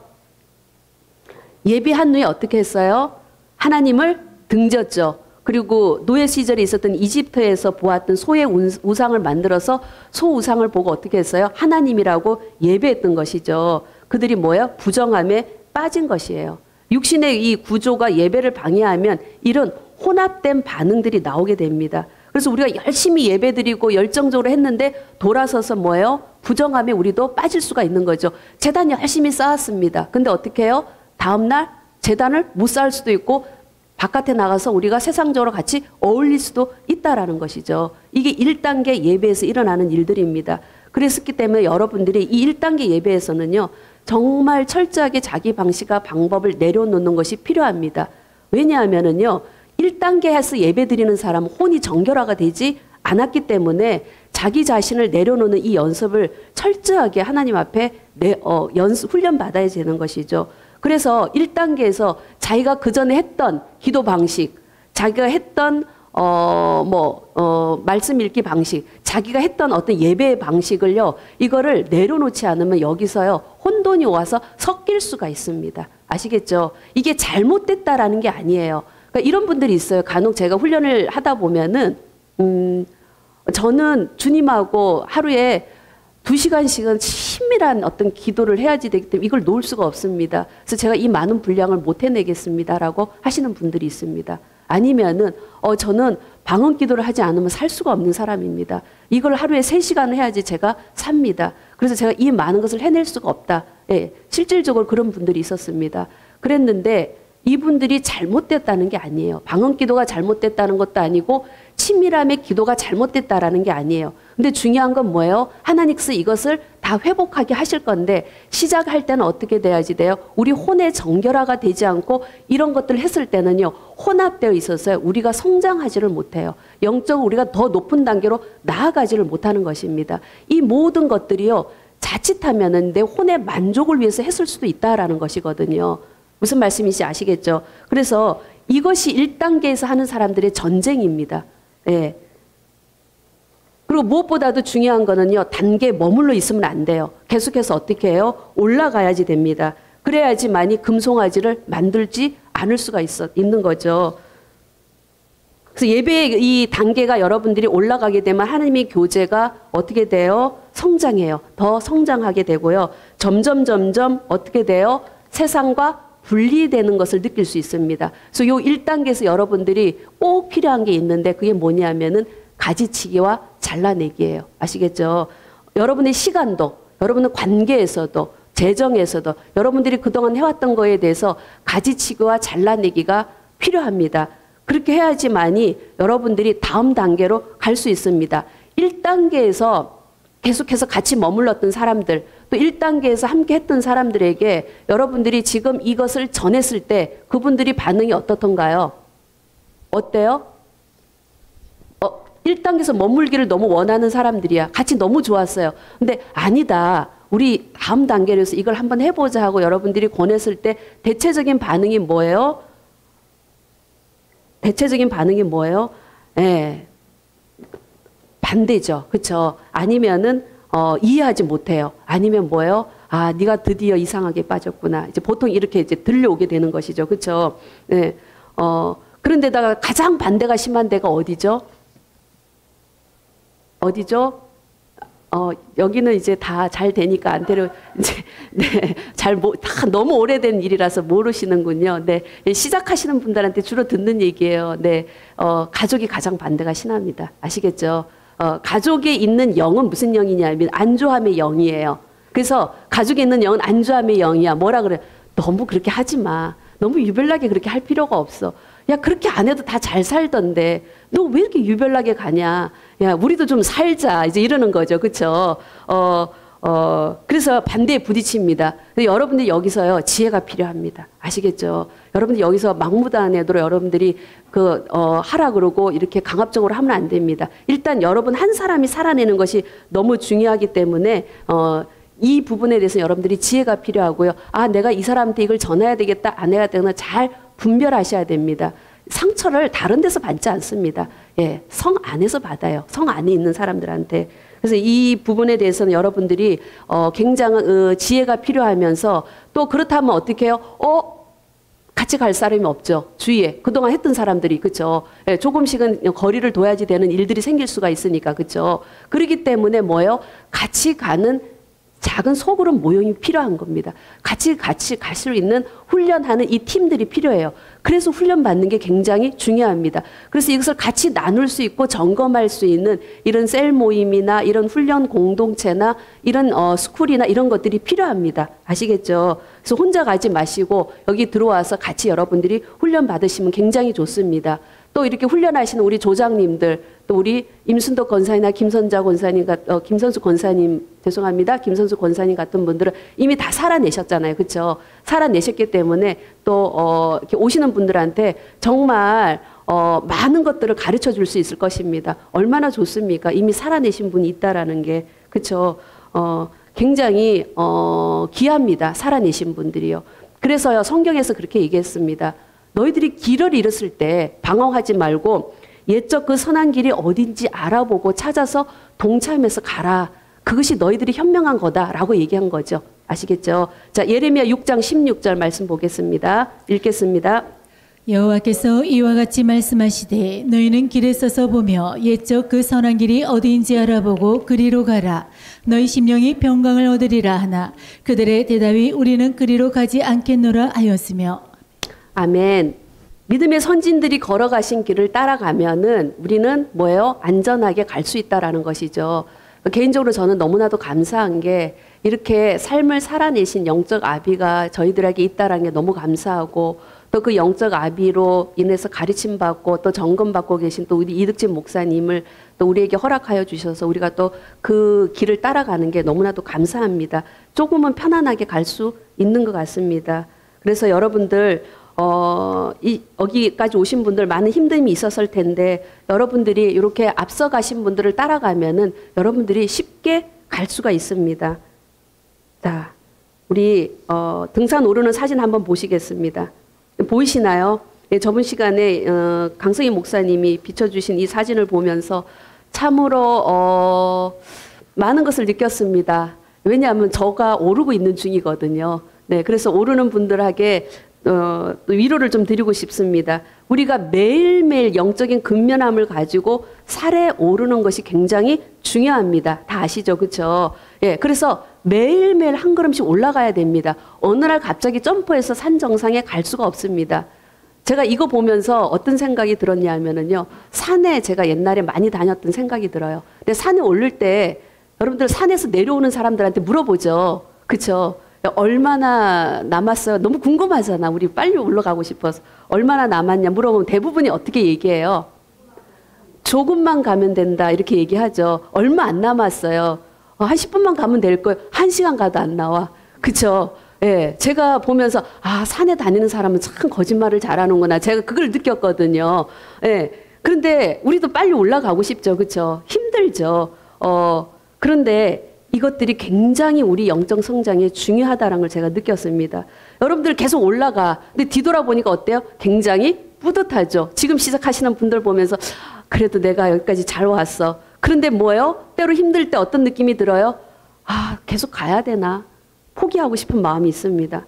예비한 후에 어떻게 했어요? 하나님을 등졌죠. 그리고 노예 시절에 있었던 이집트에서 보았던 소의 우상을 만들어서 소 우상을 보고 어떻게 했어요? 하나님이라고 예배했던 것이죠. 그들이 뭐예요? 부정함에 빠진 것이에요. 육신의 이 구조가 예배를 방해하면 이런 혼합된 반응들이 나오게 됩니다. 그래서 우리가 열심히 예배드리고 열정적으로 했는데 돌아서서 뭐예요? 부정함에 우리도 빠질 수가 있는 거죠. 제단 열심히 쌓았습니다. 근데 어떻게 해요? 다음날 제단을 못 쌓을 수도 있고 바깥에 나가서 우리가 세상적으로 같이 어울릴 수도 있다라는 것이죠. 이게 1단계 예배에서 일어나는 일들입니다. 그랬기 때문에 여러분들이 이 1단계 예배에서는요, 정말 철저하게 자기 방식과 방법을 내려놓는 것이 필요합니다. 왜냐하면은요, 1단계에서 예배 드리는 사람은 혼이 정결화가 되지 않았기 때문에 자기 자신을 내려놓는 이 연습을 철저하게 하나님 앞에 훈련 받아야 되는 것이죠. 그래서 1단계에서 자기가 그 전에 했던 기도 방식, 자기가 했던 말씀 읽기 방식, 자기가 했던 어떤 예배 방식을요, 이거를 내려놓지 않으면 여기서요, 혼돈이 와서 섞일 수가 있습니다. 아시겠죠? 이게 잘못됐다라는 게 아니에요. 그러니까 이런 분들이 있어요. 간혹 제가 훈련을 하다 보면은, 저는 주님하고 하루에 2시간씩은 친밀한 어떤 기도를 해야지 되기 때문에 이걸 놓을 수가 없습니다. 그래서 제가 이 많은 분량을 못 해내겠습니다라고 하시는 분들이 있습니다. 아니면은 저는 방언 기도를 하지 않으면 살 수가 없는 사람입니다. 이걸 하루에 3시간 해야지 제가 삽니다. 그래서 제가 이 많은 것을 해낼 수가 없다. 예, 실질적으로 그런 분들이 있었습니다. 그랬는데 이분들이 잘못됐다는 게 아니에요. 방언 기도가 잘못됐다는 것도 아니고 친밀함의 기도가 잘못됐다라는 게 아니에요. 근데 중요한 건 뭐예요? 하나님께서 이것을 다 회복하게 하실 건데 시작할 때는 어떻게 돼야지 돼요? 우리 혼의 정결화가 되지 않고 이런 것들을 했을 때는요, 혼합되어 있어서 우리가 성장하지를 못해요. 영적으로 우리가 더 높은 단계로 나아가지를 못하는 것입니다. 이 모든 것들이요, 자칫하면은 내 혼의 만족을 위해서 했을 수도 있다라는 것이거든요. 무슨 말씀인지 아시겠죠? 그래서 이것이 1단계에서 하는 사람들의 전쟁입니다. 예. 그리고 무엇보다도 중요한 거는요, 단계에 머물러 있으면 안 돼요. 계속해서 어떻게 해요? 올라가야지 됩니다. 그래야지만이 금송아지를 만들지 않을 수가 있는 거죠. 그래서 예배의 이 단계가 여러분들이 올라가게 되면 하나님의 교제가 어떻게 돼요? 성장해요. 더 성장하게 되고요. 점점 어떻게 돼요? 세상과 분리되는 것을 느낄 수 있습니다. 그래서 요 1단계에서 여러분들이 꼭 필요한 게 있는데 그게 뭐냐면은 가지치기와 잘라내기예요. 아시겠죠? 여러분의 시간도, 여러분의 관계에서도, 재정에서도 여러분들이 그동안 해왔던 거에 대해서 가지치기와 잘라내기가 필요합니다. 그렇게 해야지만이 여러분들이 다음 단계로 갈 수 있습니다. 1단계에서 계속해서 같이 머물렀던 사람들, 또 1단계에서 함께 했던 사람들에게 여러분들이 지금 이것을 전했을 때 그분들이 반응이 어떻던가요? 어때요? 1단계에서 머물기를 너무 원하는 사람들이야. 같이 너무 좋았어요. 근데 아니다. 우리 다음 단계로 해서 이걸 한번 해보자 하고 여러분들이 권했을 때 대체적인 반응이 뭐예요? 대체적인 반응이 뭐예요? 예. 반대죠. 그렇죠? 아니면은 이해하지 못해요. 아니면 뭐예요? 아, 네가 드디어 이상하게 빠졌구나. 이제 보통 이렇게 이제 들려오게 되는 것이죠. 그렇죠? 예. 그런데다가 가장 반대가 심한 데가 어디죠? 어디죠? 여기는 이제 다 잘 되니까 안 되려, 이제, 네, 다 너무 오래된 일이라서 모르시는군요. 네, 시작하시는 분들한테 주로 듣는 얘기예요. 네, 가족이 가장 반대가 심합니다. 아시겠죠? 가족에 있는 영은 무슨 영이냐면 안주함의 영이에요. 그래서 가족에 있는 영은 안주함의 영이야. 뭐라 그래? 너무 그렇게 하지 마. 너무 유별나게 그렇게 할 필요가 없어. 야, 그렇게 안 해도 다 잘 살던데 너 왜 이렇게 유별나게 가냐? 야, 우리도 좀 살자. 이제 이러는 거죠. 그렇죠? 그래서 반대에 부딪힙니다. 여러분들이 여기서요, 지혜가 필요합니다. 아시겠죠? 여러분들이 여기서 막무가내로 여러분들이 하라 그러고 이렇게 강압적으로 하면 안 됩니다. 일단 여러분 한 사람이 살아내는 것이 너무 중요하기 때문에 이 부분에 대해서 여러분들이 지혜가 필요하고요. 아, 내가 이 사람한테 이걸 전해야 되겠다, 안 해야 되나 잘 분별하셔야 됩니다. 상처를 다른 데서 받지 않습니다. 예, 성 안에서 받아요. 성 안에 있는 사람들한테. 그래서 이 부분에 대해서는 여러분들이 굉장한 지혜가 필요하면서 또 그렇다면 어떻게 해요? 같이 갈 사람이 없죠. 주위에 그동안 했던 사람들이, 그렇죠. 예, 조금씩은 거리를 둬야지 되는 일들이 생길 수가 있으니까, 그렇죠. 그렇기 때문에 뭐예요? 같이 가는 작은 소그룹 모임이 필요한 겁니다. 같이 갈 수 있는 훈련하는 이 팀들이 필요해요. 그래서 훈련 받는 게 굉장히 중요합니다. 그래서 이것을 같이 나눌 수 있고 점검할 수 있는 이런 셀 모임이나 이런 훈련 공동체나 이런 스쿨이나 이런 것들이 필요합니다. 아시겠죠? 그래서 혼자 가지 마시고 여기 들어와서 같이 여러분들이 훈련 받으시면 굉장히 좋습니다. 또 이렇게 훈련하시는 우리 조장님들, 또 우리 임순덕 권사님이나 김선자 권사님, 김선수 권사님, 죄송합니다. 김선수 권사님 같은 분들은 이미 다 살아내셨잖아요. 그렇죠? 살아내셨기 때문에 또 이렇게 오시는 분들한테 정말 많은 것들을 가르쳐 줄 수 있을 것입니다. 얼마나 좋습니까? 이미 살아내신 분이 있다라는 게, 그렇죠? 굉장히 귀합니다. 살아내신 분들이요. 그래서요, 성경에서 그렇게 얘기했습니다. 너희들이 길을 잃었을 때 방황하지 말고 옛적 그 선한 길이 어딘지 알아보고 찾아서 동참해서 가라. 그것이 너희들이 현명한 거다라고 얘기한 거죠. 아시겠죠? 자, 예레미야 6장 16절 말씀 보겠습니다. 읽겠습니다. 여호와께서 이와 같이 말씀하시되 너희는 길에 서서 보며 옛적 그 선한 길이 어디인지 알아보고 그리로 가라. 너희 심령이 평강을 얻으리라 하나 그들의 대답이 우리는 그리로 가지 않겠노라 하였으며. 아멘. 믿음의 선진들이 걸어가신 길을 따라가면은 우리는 뭐예요? 안전하게 갈 수 있다라는 것이죠. 개인적으로 저는 너무나도 감사한 게 이렇게 삶을 살아내신 영적 아비가 저희들에게 있다라는 게 너무 감사하고, 또 그 영적 아비로 인해서 가르침 받고 또 점검 받고 계신 또 우리 이득진 목사님을 또 우리에게 허락하여 주셔서 우리가 또 그 길을 따라가는 게 너무나도 감사합니다. 조금은 편안하게 갈 수 있는 것 같습니다. 그래서 여러분들 여기까지 오신 분들 많은 힘듦이 있었을 텐데 여러분들이 이렇게 앞서 가신 분들을 따라가면은 여러분들이 쉽게 갈 수가 있습니다. 자, 우리 등산 오르는 사진 한번 보시겠습니다. 보이시나요? 예, 저번 시간에 강성희 목사님이 비춰주신 이 사진을 보면서 참으로 많은 것을 느꼈습니다. 왜냐하면 저가 오르고 있는 중이거든요. 네, 그래서 오르는 분들에게 위로를 좀 드리고 싶습니다. 우리가 매일매일 영적인 근면함을 가지고 산에 오르는 것이 굉장히 중요합니다. 다 아시죠? 그렇죠? 예, 그래서 매일매일 한 걸음씩 올라가야 됩니다. 어느 날 갑자기 점프해서 산 정상에 갈 수가 없습니다. 제가 이거 보면서 어떤 생각이 들었냐면요. 산에 제가 옛날에 많이 다녔던 생각이 들어요. 근데 산에 오를 때 여러분들 산에서 내려오는 사람들한테 물어보죠. 그렇죠? 얼마나 남았어요? 너무 궁금하잖아. 우리 빨리 올라가고 싶어서. 얼마나 남았냐 물어보면 대부분이 어떻게 얘기해요? 조금만 가면 된다 이렇게 얘기하죠. 얼마 안 남았어요. 한 10분만 가면 될 거예요. 1시간 가도 안 나와. 그쵸? 예, 제가 보면서 산에 다니는 사람은 참 거짓말을 잘하는구나. 제가 그걸 느꼈거든요. 예, 그런데 우리도 빨리 올라가고 싶죠. 그쵸? 힘들죠. 그런데 이것들이 굉장히 우리 영적 성장에 중요하다는 걸 제가 느꼈습니다. 여러분들 계속 올라가. 근데 뒤돌아보니까 어때요? 굉장히 뿌듯하죠. 지금 시작하시는 분들 보면서 그래도 내가 여기까지 잘 왔어. 그런데 뭐예요? 때로 힘들 때 어떤 느낌이 들어요? 계속 가야 되나? 포기하고 싶은 마음이 있습니다.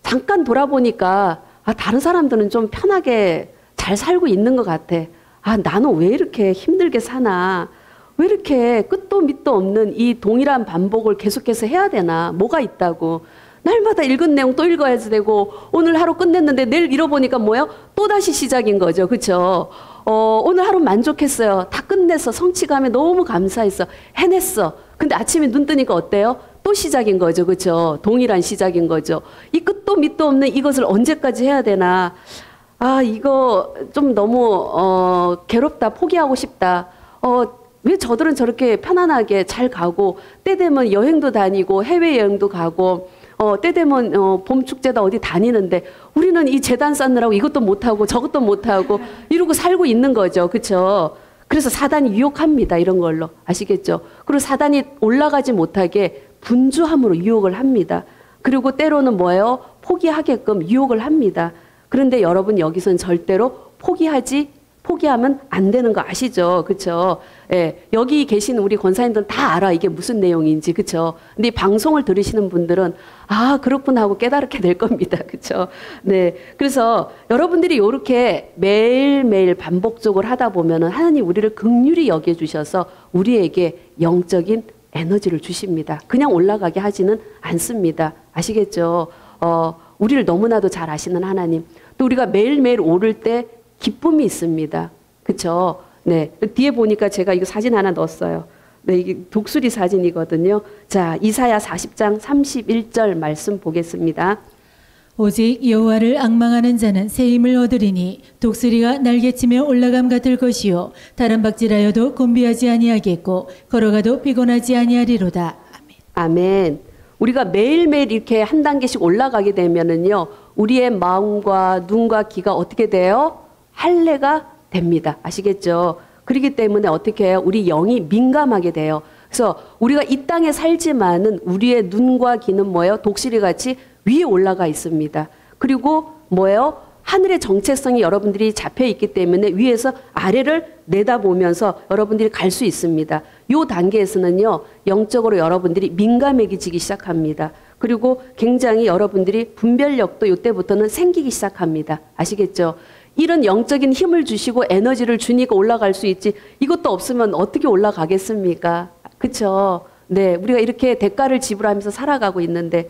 잠깐 돌아보니까 다른 사람들은 좀 편하게 잘 살고 있는 것 같아. 나는 왜 이렇게 힘들게 사나? 왜 이렇게 끝도 밑도 없는 이 동일한 반복을 계속해서 해야 되나? 뭐가 있다고? 날마다 읽은 내용 또 읽어야 되고 오늘 하루 끝냈는데 내일 잃어보니까 뭐예요? 또다시 시작인 거죠. 그렇죠? 오늘 하루 만족했어요. 다 끝냈어. 성취감에 너무 감사했어. 해냈어. 근데 아침에 눈 뜨니까 어때요? 또 시작인 거죠. 그렇죠? 동일한 시작인 거죠. 이 끝도 밑도 없는 이것을 언제까지 해야 되나? 이거 좀 너무 괴롭다. 포기하고 싶다. 왜 저들은 저렇게 편안하게 잘 가고 때 되면 여행도 다니고 해외여행도 가고 때 되면 봄 축제다 어디 다니는데 우리는 이 재단 쌓느라고 이것도 못하고 저것도 못하고 이러고 살고 있는 거죠. 그렇죠? 그래서 사단이 유혹합니다. 이런 걸로. 아시겠죠? 그리고 사단이 올라가지 못하게 분주함으로 유혹을 합니다. 그리고 때로는 뭐예요? 포기하게끔 유혹을 합니다. 그런데 여러분 여기서는 절대로 포기하지 포기하면 안 되는 거 아시죠? 그쵸? 예, 여기 계신 우리 권사님들은 다 알아. 이게 무슨 내용인지. 그쵸? 근데 이 방송을 들으시는 분들은 아, 그렇구나 하고 깨달게 될 겁니다. 그쵸? 네. 그래서 여러분들이 이렇게 매일매일 반복적으로 하다 보면은 하나님 우리를 긍휼히 여겨주셔서 우리에게 영적인 에너지를 주십니다. 그냥 올라가게 하지는 않습니다. 아시겠죠? 우리를 너무나도 잘 아시는 하나님. 또 우리가 매일매일 오를 때 기쁨이 있습니다. 그쵸? 네. 뒤에 보니까 제가 이거 사진 하나 넣었어요. 네, 이게 독수리 사진이거든요. 자, 이사야 40장 31절 말씀 보겠습니다. 오직 여호와를 앙망하는 자는 새 힘을 얻으리니 독수리가 날개치며 올라감 같을 것이요 다른 박질하여도 곤비하지 아니하겠고 걸어가도 피곤하지 아니하리로다. 아멘. 아멘. 우리가 매일매일 이렇게 한 단계씩 올라가게 되면은요, 우리의 마음과 눈과 귀가 어떻게 돼요? 할례가 됩니다. 아시겠죠? 그렇기 때문에 어떻게 해요? 우리 영이 민감하게 돼요. 그래서 우리가 이 땅에 살지만은 우리의 눈과 귀는 뭐예요? 독수리같이 위에 올라가 있습니다. 그리고 뭐예요? 하늘의 정체성이 여러분들이 잡혀 있기 때문에 위에서 아래를 내다보면서 여러분들이 갈 수 있습니다. 이 단계에서는요, 영적으로 여러분들이 민감해지기 시작합니다. 그리고 굉장히 여러분들이 분별력도 이때부터는 생기기 시작합니다. 아시겠죠? 이런 영적인 힘을 주시고 에너지를 주니까 올라갈 수 있지, 이것도 없으면 어떻게 올라가겠습니까? 그쵸? 네, 우리가 이렇게 대가를 지불하면서 살아가고 있는데,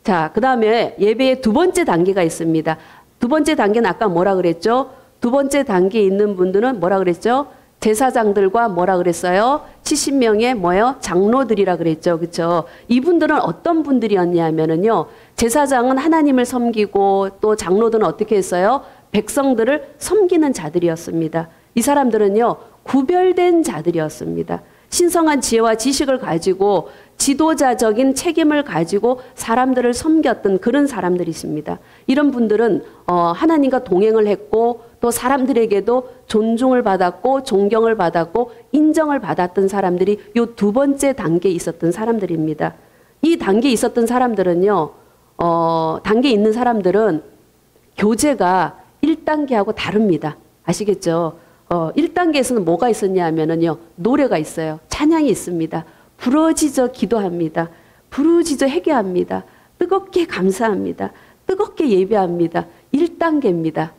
자, 그 다음에 예배의 두 번째 단계가 있습니다. 두 번째 단계는 아까 뭐라 그랬죠? 두 번째 단계에 있는 분들은 뭐라 그랬죠? 제사장들과 뭐라 그랬어요? 70명의 뭐예요? 장로들이라 그랬죠. 그쵸? 이분들은 어떤 분들이었냐면요. 제사장은 하나님을 섬기고 또 장로들은 어떻게 했어요? 백성들을 섬기는 자들이었습니다. 이 사람들은요, 구별된 자들이었습니다. 신성한 지혜와 지식을 가지고 지도자적인 책임을 가지고 사람들을 섬겼던 그런 사람들이 있습니다. 이런 분들은 하나님과 동행을 했고 또 사람들에게도 존중을 받았고 존경을 받았고 인정을 받았던 사람들이 이 두 번째 단계에 있었던 사람들입니다. 이 단계에 있었던 사람들은요, 단계에 있는 사람들은 교제가 1단계하고 다릅니다. 아시겠죠? 1단계에서는 뭐가 있었냐 하면은요, 노래가 있어요. 찬양이 있습니다. 부르짖어 기도합니다. 부르짖어 회개합니다. 뜨겁게 감사합니다. 뜨겁게 예배합니다. 1단계입니다.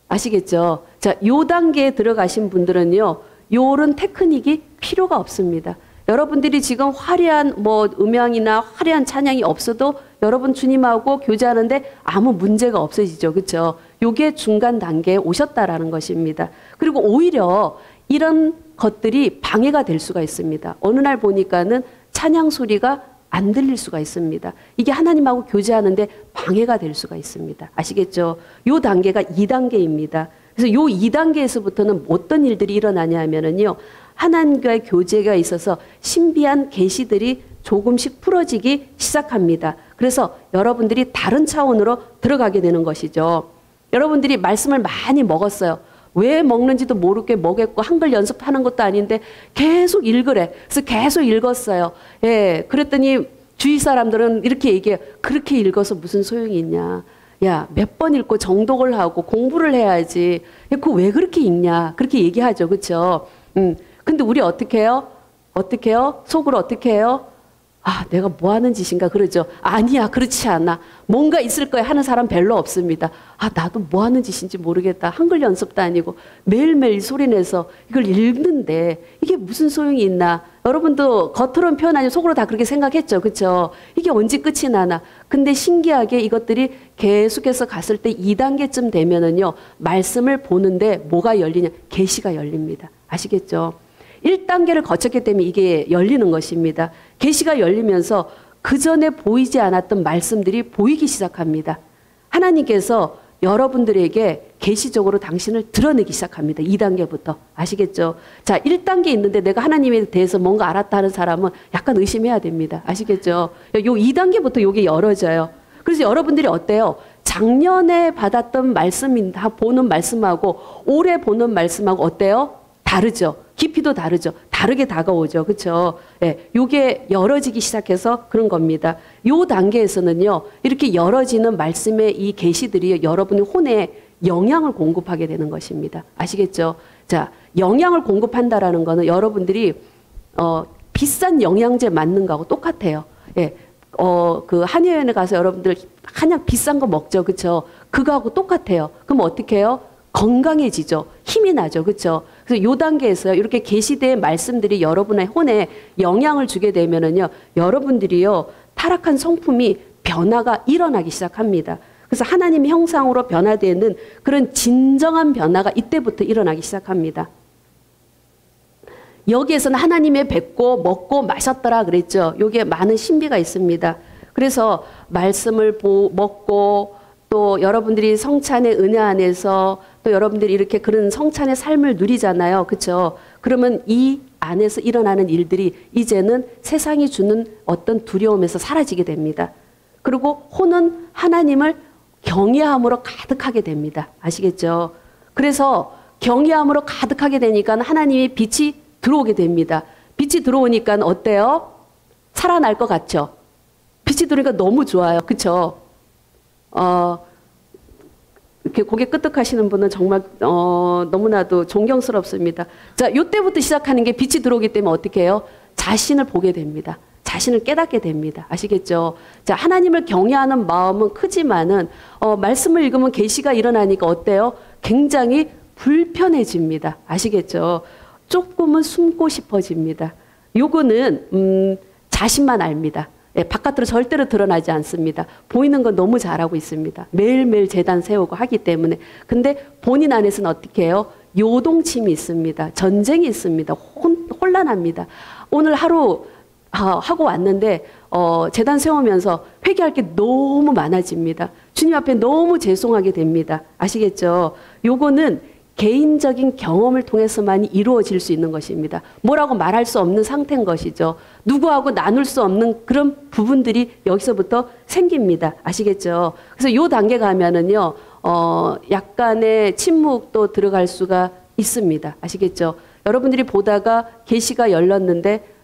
아시겠죠? 자, 요 단계에 들어가신 분들은요, 요런 테크닉이 필요가 없습니다. 여러분들이 지금 화려한 음향이나 화려한 찬양이 없어도 여러분 주님하고 교제하는데 아무 문제가 없어지죠. 그렇죠? 요게 중간 단계에 오셨다라는 것입니다. 그리고 오히려 이런 것들이 방해가 될 수가 있습니다. 어느 날 보니까는 찬양 소리가 안 들릴 수가 있습니다. 이게 하나님하고 교제하는데 방해가 될 수가 있습니다. 아시겠죠? 요 단계가 2단계입니다. 그래서 요 2단계에서부터는 어떤 일들이 일어나냐 하면은요, 하나님과의 교제가 있어서 신비한 계시들이 조금씩 풀어지기 시작합니다. 그래서 여러분들이 다른 차원으로 들어가게 되는 것이죠. 여러분들이 말씀을 많이 먹었어요. 왜 먹는지도 모르게 먹였고 한글 연습하는 것도 아닌데 계속 읽으래. 그래서 계속 읽었어요. 예, 그랬더니 주위 사람들은 이렇게 얘기해요. 그렇게 읽어서 무슨 소용이 있냐. 야, 몇 번 읽고 정독을 하고 공부를 해야지. 그거 왜 그렇게 읽냐. 그렇게 얘기하죠. 그렇죠? 근데 우리 어떻게 해요? 어떻게 해요? 속으로 어떻게 해요? 아, 내가 뭐 하는 짓인가 그러죠. 아니야, 그렇지 않아. 뭔가 있을 거야 하는 사람 별로 없습니다. 아, 나도 뭐 하는 짓인지 모르겠다. 한글 연습도 아니고 매일매일 소리내서 이걸 읽는데 이게 무슨 소용이 있나. 여러분도 겉으로는 표현하지 속으로 다 그렇게 생각했죠. 그렇죠? 이게 언제 끝이 나나. 근데 신기하게 이것들이 계속해서 갔을 때 2단계쯤 되면은요, 말씀을 보는데 뭐가 열리냐. 계시가 열립니다. 아시겠죠? 1단계를 거쳤기 때문에 이게 열리는 것입니다. 계시가 열리면서 그 전에 보이지 않았던 말씀들이 보이기 시작합니다. 하나님께서 여러분들에게 계시적으로 당신을 드러내기 시작합니다. 2단계부터. 아시겠죠? 자, 1단계 있는데 내가 하나님에 대해서 뭔가 알았다 하는 사람은 약간 의심해야 됩니다. 아시겠죠? 요 2단계부터 요게 열어져요. 그래서 여러분들이 어때요? 작년에 받았던 말씀, 보는 말씀하고 올해 보는 말씀하고 어때요? 다르죠. 깊이도 다르죠. 다르게 다가오죠. 그렇죠? 예, 요게 열어지기 시작해서 그런 겁니다. 요 단계에서는요, 이렇게 열어지는 말씀의 이 계시들이 여러분의 혼에 영양을 공급하게 되는 것입니다. 아시겠죠? 자, 영양을 공급한다라는 거는 여러분들이 비싼 영양제 맞는 거하고 똑같아요. 예. 그 한의원에 가서 여러분들 한약 비싼 거 먹죠. 그쵸? 그거하고 똑같아요. 그럼 어떻게 해요? 건강해지죠. 힘이 나죠. 그쵸? 그래서 요 단계에서 이렇게 계시된 말씀들이 여러분의 혼에 영향을 주게 되면은요, 여러분들이요, 타락한 성품이 변화가 일어나기 시작합니다. 그래서 하나님 형상으로 변화되는 그런 진정한 변화가 이때부터 일어나기 시작합니다. 여기에서는 하나님의 뵙고 먹고 마셨더라 그랬죠. 여기에 많은 신비가 있습니다. 그래서 말씀을 먹고 또 여러분들이 성찬의 은혜 안에서 또 여러분들이 이렇게 그런 성찬의 삶을 누리잖아요. 그렇죠? 그러면 이 안에서 일어나는 일들이 이제는 세상이 주는 어떤 두려움에서 사라지게 됩니다. 그리고 혼은 하나님을 경외함으로 가득하게 됩니다. 아시겠죠? 그래서 경외함으로 가득하게 되니까 하나님의 빛이 들어오게 됩니다. 빛이 들어오니까 어때요? 살아날 것 같죠? 빛이 들어오니까 너무 좋아요. 그쵸? 이렇게 고개 끄덕하시는 분은 정말 너무나도 존경스럽습니다. 자, 요때부터 시작하는 게 빛이 들어오기 때문에 어떻게 해요? 자신을 보게 됩니다. 자신을 깨닫게 됩니다. 아시겠죠? 자, 하나님을 경외하는 마음은 크지만은 말씀을 읽으면 계시가 일어나니까 어때요? 굉장히 불편해집니다. 아시겠죠? 조금은 숨고 싶어집니다. 요거는 자신만 압니다. 예, 바깥으로 절대로 드러나지 않습니다. 보이는 건 너무 잘하고 있습니다. 매일매일 제단 세우고 하기 때문에. 근데 본인 안에서는 어떻게 해요? 요동침이 있습니다. 전쟁이 있습니다. 혼란합니다. 오늘 하루 하고 왔는데 제단 세우면서 회개할 게 너무 많아집니다. 주님 앞에 너무 죄송하게 됩니다. 아시겠죠? 요거는 개인적인 경험을 통해서만 이루어질 수 있는 것입니다. 뭐라고 말할 수 없는 상태인 것이죠. 누구하고 나눌 수 없는 그런 부분들이 여기서부터 생깁니다. 아시겠죠? 그래서 요 단계 가면은요, 약간의 침묵도 들어갈 수가 있습니다. 아시겠죠? 여러분들이 보다가 계시가 열렸는데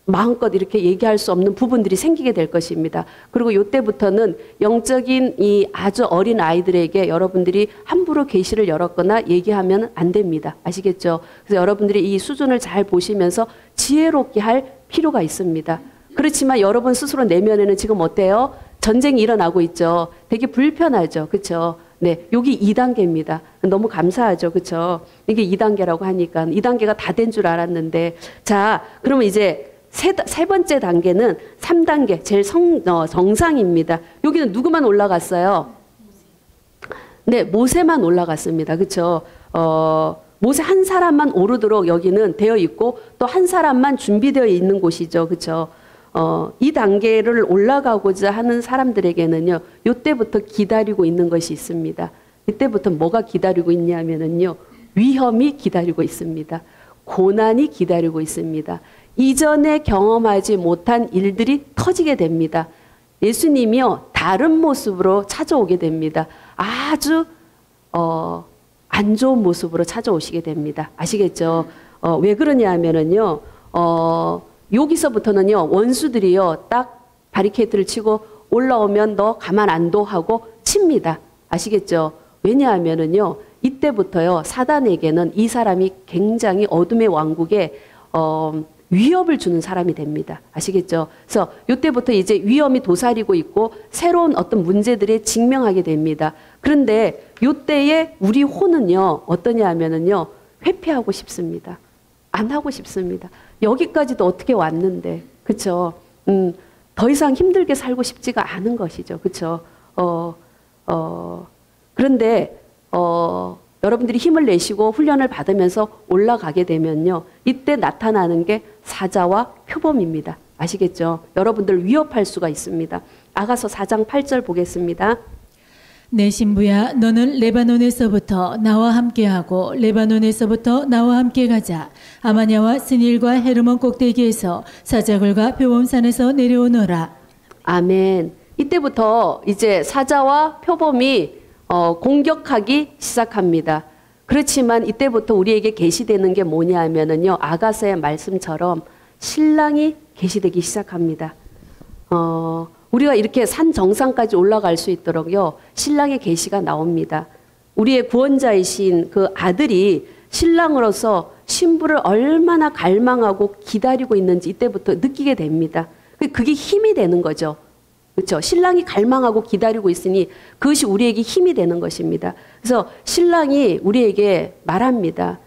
마음껏 이렇게 얘기할 수 없는 부분들이 생기게 될 것입니다. 그리고 이때부터는 영적인 이 아주 어린 아이들에게 여러분들이 함부로 계시를 열었거나 얘기하면 안 됩니다. 아시겠죠? 그래서 여러분들이 이 수준을 잘 보시면서 지혜롭게 할 필요가 있습니다. 그렇지만 여러분 스스로 내면에는 지금 어때요? 전쟁이 일어나고 있죠. 되게 불편하죠. 그렇죠? 네, 여기 2단계입니다. 너무 감사하죠. 그렇죠? 이게 2단계라고 하니까 2단계가 다 된 줄 알았는데, 자, 그러면 이제 세 번째 단계는 3단계, 제일 정상입니다. 여기는 누구만 올라갔어요? 네, 모세만 올라갔습니다. 그렇죠? 모세 한 사람만 오르도록 여기는 되어 있고 또 한 사람만 준비되어 있는 곳이죠. 그렇죠? 이 단계를 올라가고자 하는 사람들에게는요, 이때부터 기다리고 있는 것이 있습니다. 이때부터 뭐가 기다리고 있냐면은요, 위험이 기다리고 있습니다. 고난이 기다리고 있습니다. 이전에 경험하지 못한 일들이 터지게 됩니다. 예수님이요, 다른 모습으로 찾아오게 됩니다. 아주 안 좋은 모습으로 찾아오시게 됩니다. 아시겠죠? 왜 그러냐 하면은요, 여기서부터는요, 원수들이요, 딱 바리케이트를 치고 올라오면 너 가만 안 둬 하고 칩니다. 아시겠죠? 왜냐하면은요, 이때부터요, 사단에게는 이 사람이 굉장히 어둠의 왕국에 위협을 주는 사람이 됩니다. 아시겠죠? 그래서 이때부터 이제 위험이 도사리고 있고 새로운 어떤 문제들에 직면하게 됩니다. 그런데 이때에 우리 혼은요, 어떠냐 하면은요, 회피하고 싶습니다. 안 하고 싶습니다. 여기까지도 어떻게 왔는데, 그쵸? 더 이상 힘들게 살고 싶지가 않은 것이죠. 그쵸? 그런데, 여러분들이 힘을 내시고 훈련을 받으면서 올라가게 되면요, 이때 나타나는 게 사자와 표범입니다. 아시겠죠? 여러분들 위협할 수가 있습니다. 아가서 4장 8절 보겠습니다. 내 신부야, 너는 레바논에서부터 나와 함께하고 레바논에서부터 나와 함께 가자. 아마냐와 스닐과 헤르몬 꼭대기에서 사자굴과 표범산에서 내려오너라. 아멘. 이때부터 이제 사자와 표범이 공격하기 시작합니다. 그렇지만 이때부터 우리에게 계시되는 게 뭐냐 하면은요, 아가서의 말씀처럼 신랑이 계시되기 시작합니다. 우리가 이렇게 산 정상까지 올라갈 수 있도록요, 신랑의 계시가 나옵니다. 우리의 구원자이신 그 아들이 신랑으로서 신부를 얼마나 갈망하고 기다리고 있는지 이때부터 느끼게 됩니다. 그게 힘이 되는 거죠. 그렇죠? 신랑이 갈망하고 기다리고 있으니 그것이 우리에게 힘이 되는 것입니다. 그래서 신랑이 우리에게 말합니다.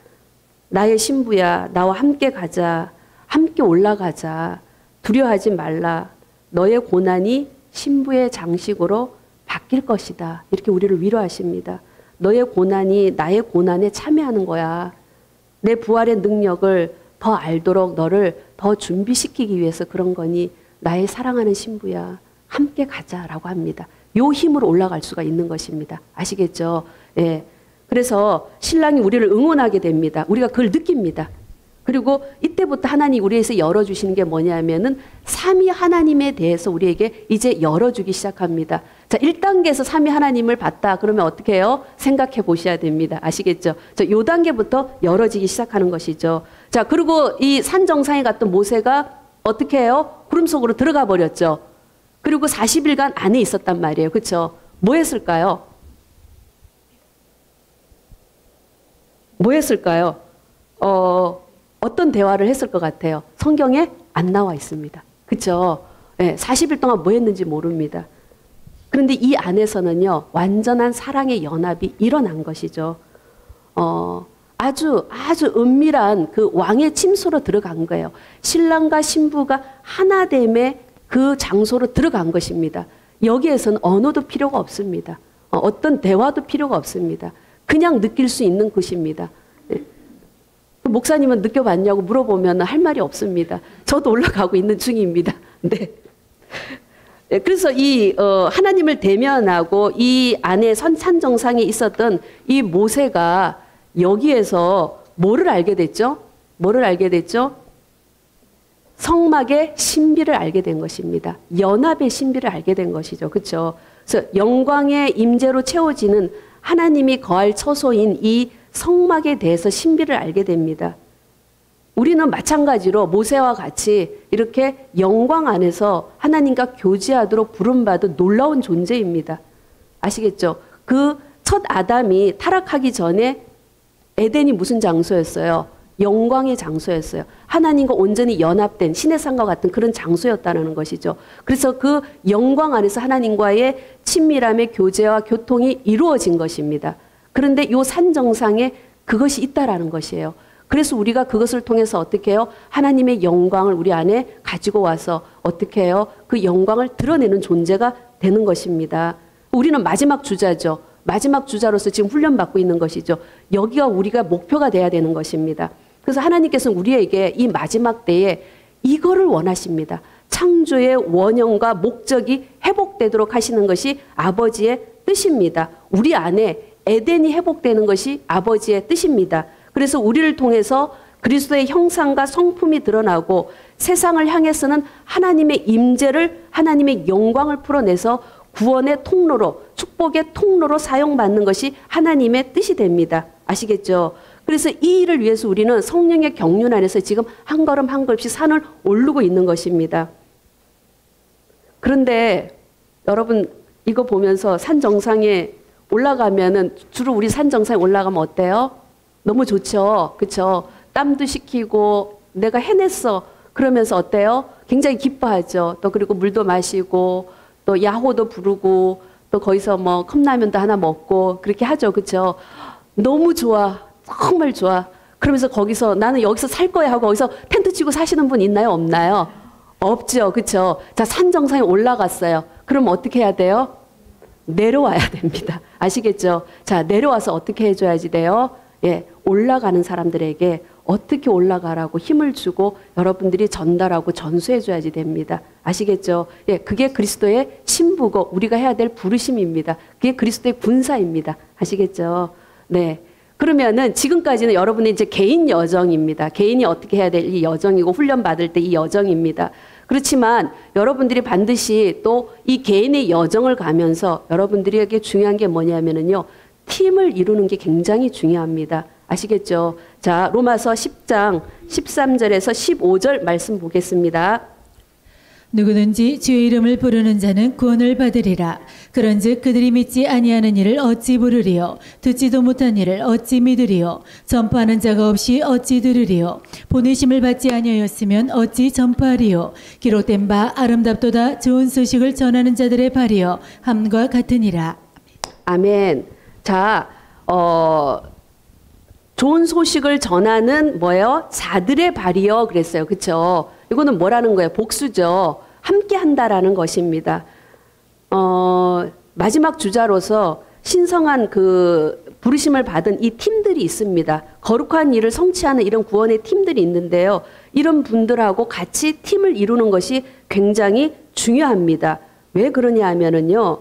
나의 신부야, 나와 함께 가자. 함께 올라가자. 두려워하지 말라. 너의 고난이 신부의 장식으로 바뀔 것이다. 이렇게 우리를 위로하십니다. 너의 고난이 나의 고난에 참여하는 거야. 내 부활의 능력을 더 알도록 너를 더 준비시키기 위해서 그런 거니 나의 사랑하는 신부야. 함께 가자라고 합니다. 요 힘으로 올라갈 수가 있는 것입니다. 아시겠죠? 예. 그래서 신랑이 우리를 응원하게 됩니다. 우리가 그걸 느낍니다. 그리고 이때부터 하나님이 우리에서 열어주시는 게 뭐냐면은 삼위 하나님에 대해서 우리에게 이제 열어주기 시작합니다. 자, 1단계에서 삼위 하나님을 봤다. 그러면 어떻게 해요? 생각해 보셔야 됩니다. 아시겠죠? 자, 요 단계부터 열어지기 시작하는 것이죠. 자, 그리고 이 산 정상에 갔던 모세가 어떻게 해요? 구름 속으로 들어가 버렸죠. 그리고 40일간 안에 있었단 말이에요. 그렇죠? 뭐 했을까요? 뭐 했을까요? 어떤 대화를 했을 것 같아요? 성경에 안 나와 있습니다. 그렇죠? 네, 40일 동안 뭐 했는지 모릅니다. 그런데 이 안에서는요, 완전한 사랑의 연합이 일어난 것이죠. 아주 은밀한 그 왕의 침소로 들어간 거예요. 신랑과 신부가 하나됨의 그 장소로 들어간 것입니다. 여기에서는 언어도 필요가 없습니다. 어떤 대화도 필요가 없습니다. 그냥 느낄 수 있는 것입니다. 목사님은 느껴봤냐고 물어보면 할 말이 없습니다. 저도 올라가고 있는 중입니다. 네. 그래서 이 하나님을 대면하고 이 안에 산 정상에 있었던 이 모세가 여기에서 뭐를 알게 됐죠? 뭐를 알게 됐죠? 성막의 신비를 알게 된 것입니다. 연합의 신비를 알게 된 것이죠. 그렇죠? 그래서 영광의 임재로 채워지는 하나님이 거할 처소인 이 성막에 대해서 신비를 알게 됩니다. 우리는 마찬가지로 모세와 같이 이렇게 영광 안에서 하나님과 교제하도록 부름받은 놀라운 존재입니다. 아시겠죠? 그 첫 아담이 타락하기 전에 에덴이 무슨 장소였어요? 영광의 장소였어요. 하나님과 온전히 연합된 신의 산과 같은 그런 장소였다는 것이죠. 그래서 그 영광 안에서 하나님과의 친밀함의 교제와 교통이 이루어진 것입니다. 그런데 요 산 정상에 그것이 있다라는 것이에요. 그래서 우리가 그것을 통해서 어떻게 해요? 하나님의 영광을 우리 안에 가지고 와서 어떻게 해요? 그 영광을 드러내는 존재가 되는 것입니다. 우리는 마지막 주자죠. 마지막 주자로서 지금 훈련받고 있는 것이죠. 여기가 우리가 목표가 돼야 되는 것입니다. 그래서 하나님께서는 우리에게 이 마지막 때에 이거를 원하십니다. 창조의 원형과 목적이 회복되도록 하시는 것이 아버지의 뜻입니다. 우리 안에 에덴이 회복되는 것이 아버지의 뜻입니다. 그래서 우리를 통해서 그리스도의 형상과 성품이 드러나고 세상을 향해서는 하나님의 임재를, 하나님의 영광을 풀어내서 구원의 통로로, 축복의 통로로 사용받는 것이 하나님의 뜻이 됩니다. 아시겠죠? 그래서 이 일을 위해서 우리는 성령의 경륜 안에서 지금 한 걸음 한 걸음씩 산을 오르고 있는 것입니다. 그런데 여러분 이거 보면서 산 정상에 올라가면은 주로 우리 산 정상에 올라가면 어때요? 너무 좋죠. 그렇죠? 땀도 식히고 내가 해냈어. 그러면서 어때요? 굉장히 기뻐하죠. 또 그리고 물도 마시고 또 야호도 부르고 또 거기서 뭐 컵라면도 하나 먹고 그렇게 하죠. 그렇죠? 너무 좋아. 정말 좋아. 그러면서 거기서 나는 여기서 살 거야 하고 거기서 텐트 치고 사시는 분 있나요? 없나요? 없죠. 그렇죠? 자, 산 정상에 올라갔어요. 그럼 어떻게 해야 돼요? 내려와야 됩니다. 아시겠죠? 자, 내려와서 어떻게 해줘야지 돼요? 예, 올라가는 사람들에게 어떻게 올라가라고 힘을 주고 여러분들이 전달하고 전수해줘야지 됩니다. 아시겠죠? 예, 그게 그리스도의 신부고 우리가 해야 될 부르심입니다. 그게 그리스도의 군사입니다. 아시겠죠? 네. 그러면은 지금까지는 여러분의 이제 개인 여정입니다. 개인이 어떻게 해야 될 이 여정이고 훈련받을 때 이 여정입니다. 그렇지만 여러분들이 반드시 또 이 개인의 여정을 가면서 여러분들에게 중요한 게 뭐냐면은요. 팀을 이루는 게 굉장히 중요합니다. 아시겠죠? 자, 로마서 10장 13절에서 15절 말씀 보겠습니다. 누구든지 주의 이름을 부르는 자는 구원을 받으리라. 그런즉 그들이 믿지 아니하는 이를 어찌 부르리요? 듣지도 못한 이를 어찌 믿으리요? 전파하는 자가 없이 어찌 들으리요? 보내심을 받지 아니하였으면 어찌 전파하리요? 기록된 바 아름답도다 좋은 소식을 전하는 자들의 발이여 함과 같으니라. 아멘. 자, 좋은 소식을 전하는 뭐예요? 자들의 발이여 그랬어요. 그렇죠? 이거는 뭐라는 거예요? 복수죠. 함께 한다라는 것입니다. 마지막 주자로서 신성한 그 부르심을 받은 이 팀들이 있습니다. 거룩한 일을 성취하는 이런 구원의 팀들이 있는데요. 이런 분들하고 같이 팀을 이루는 것이 굉장히 중요합니다. 왜 그러냐 하면은요,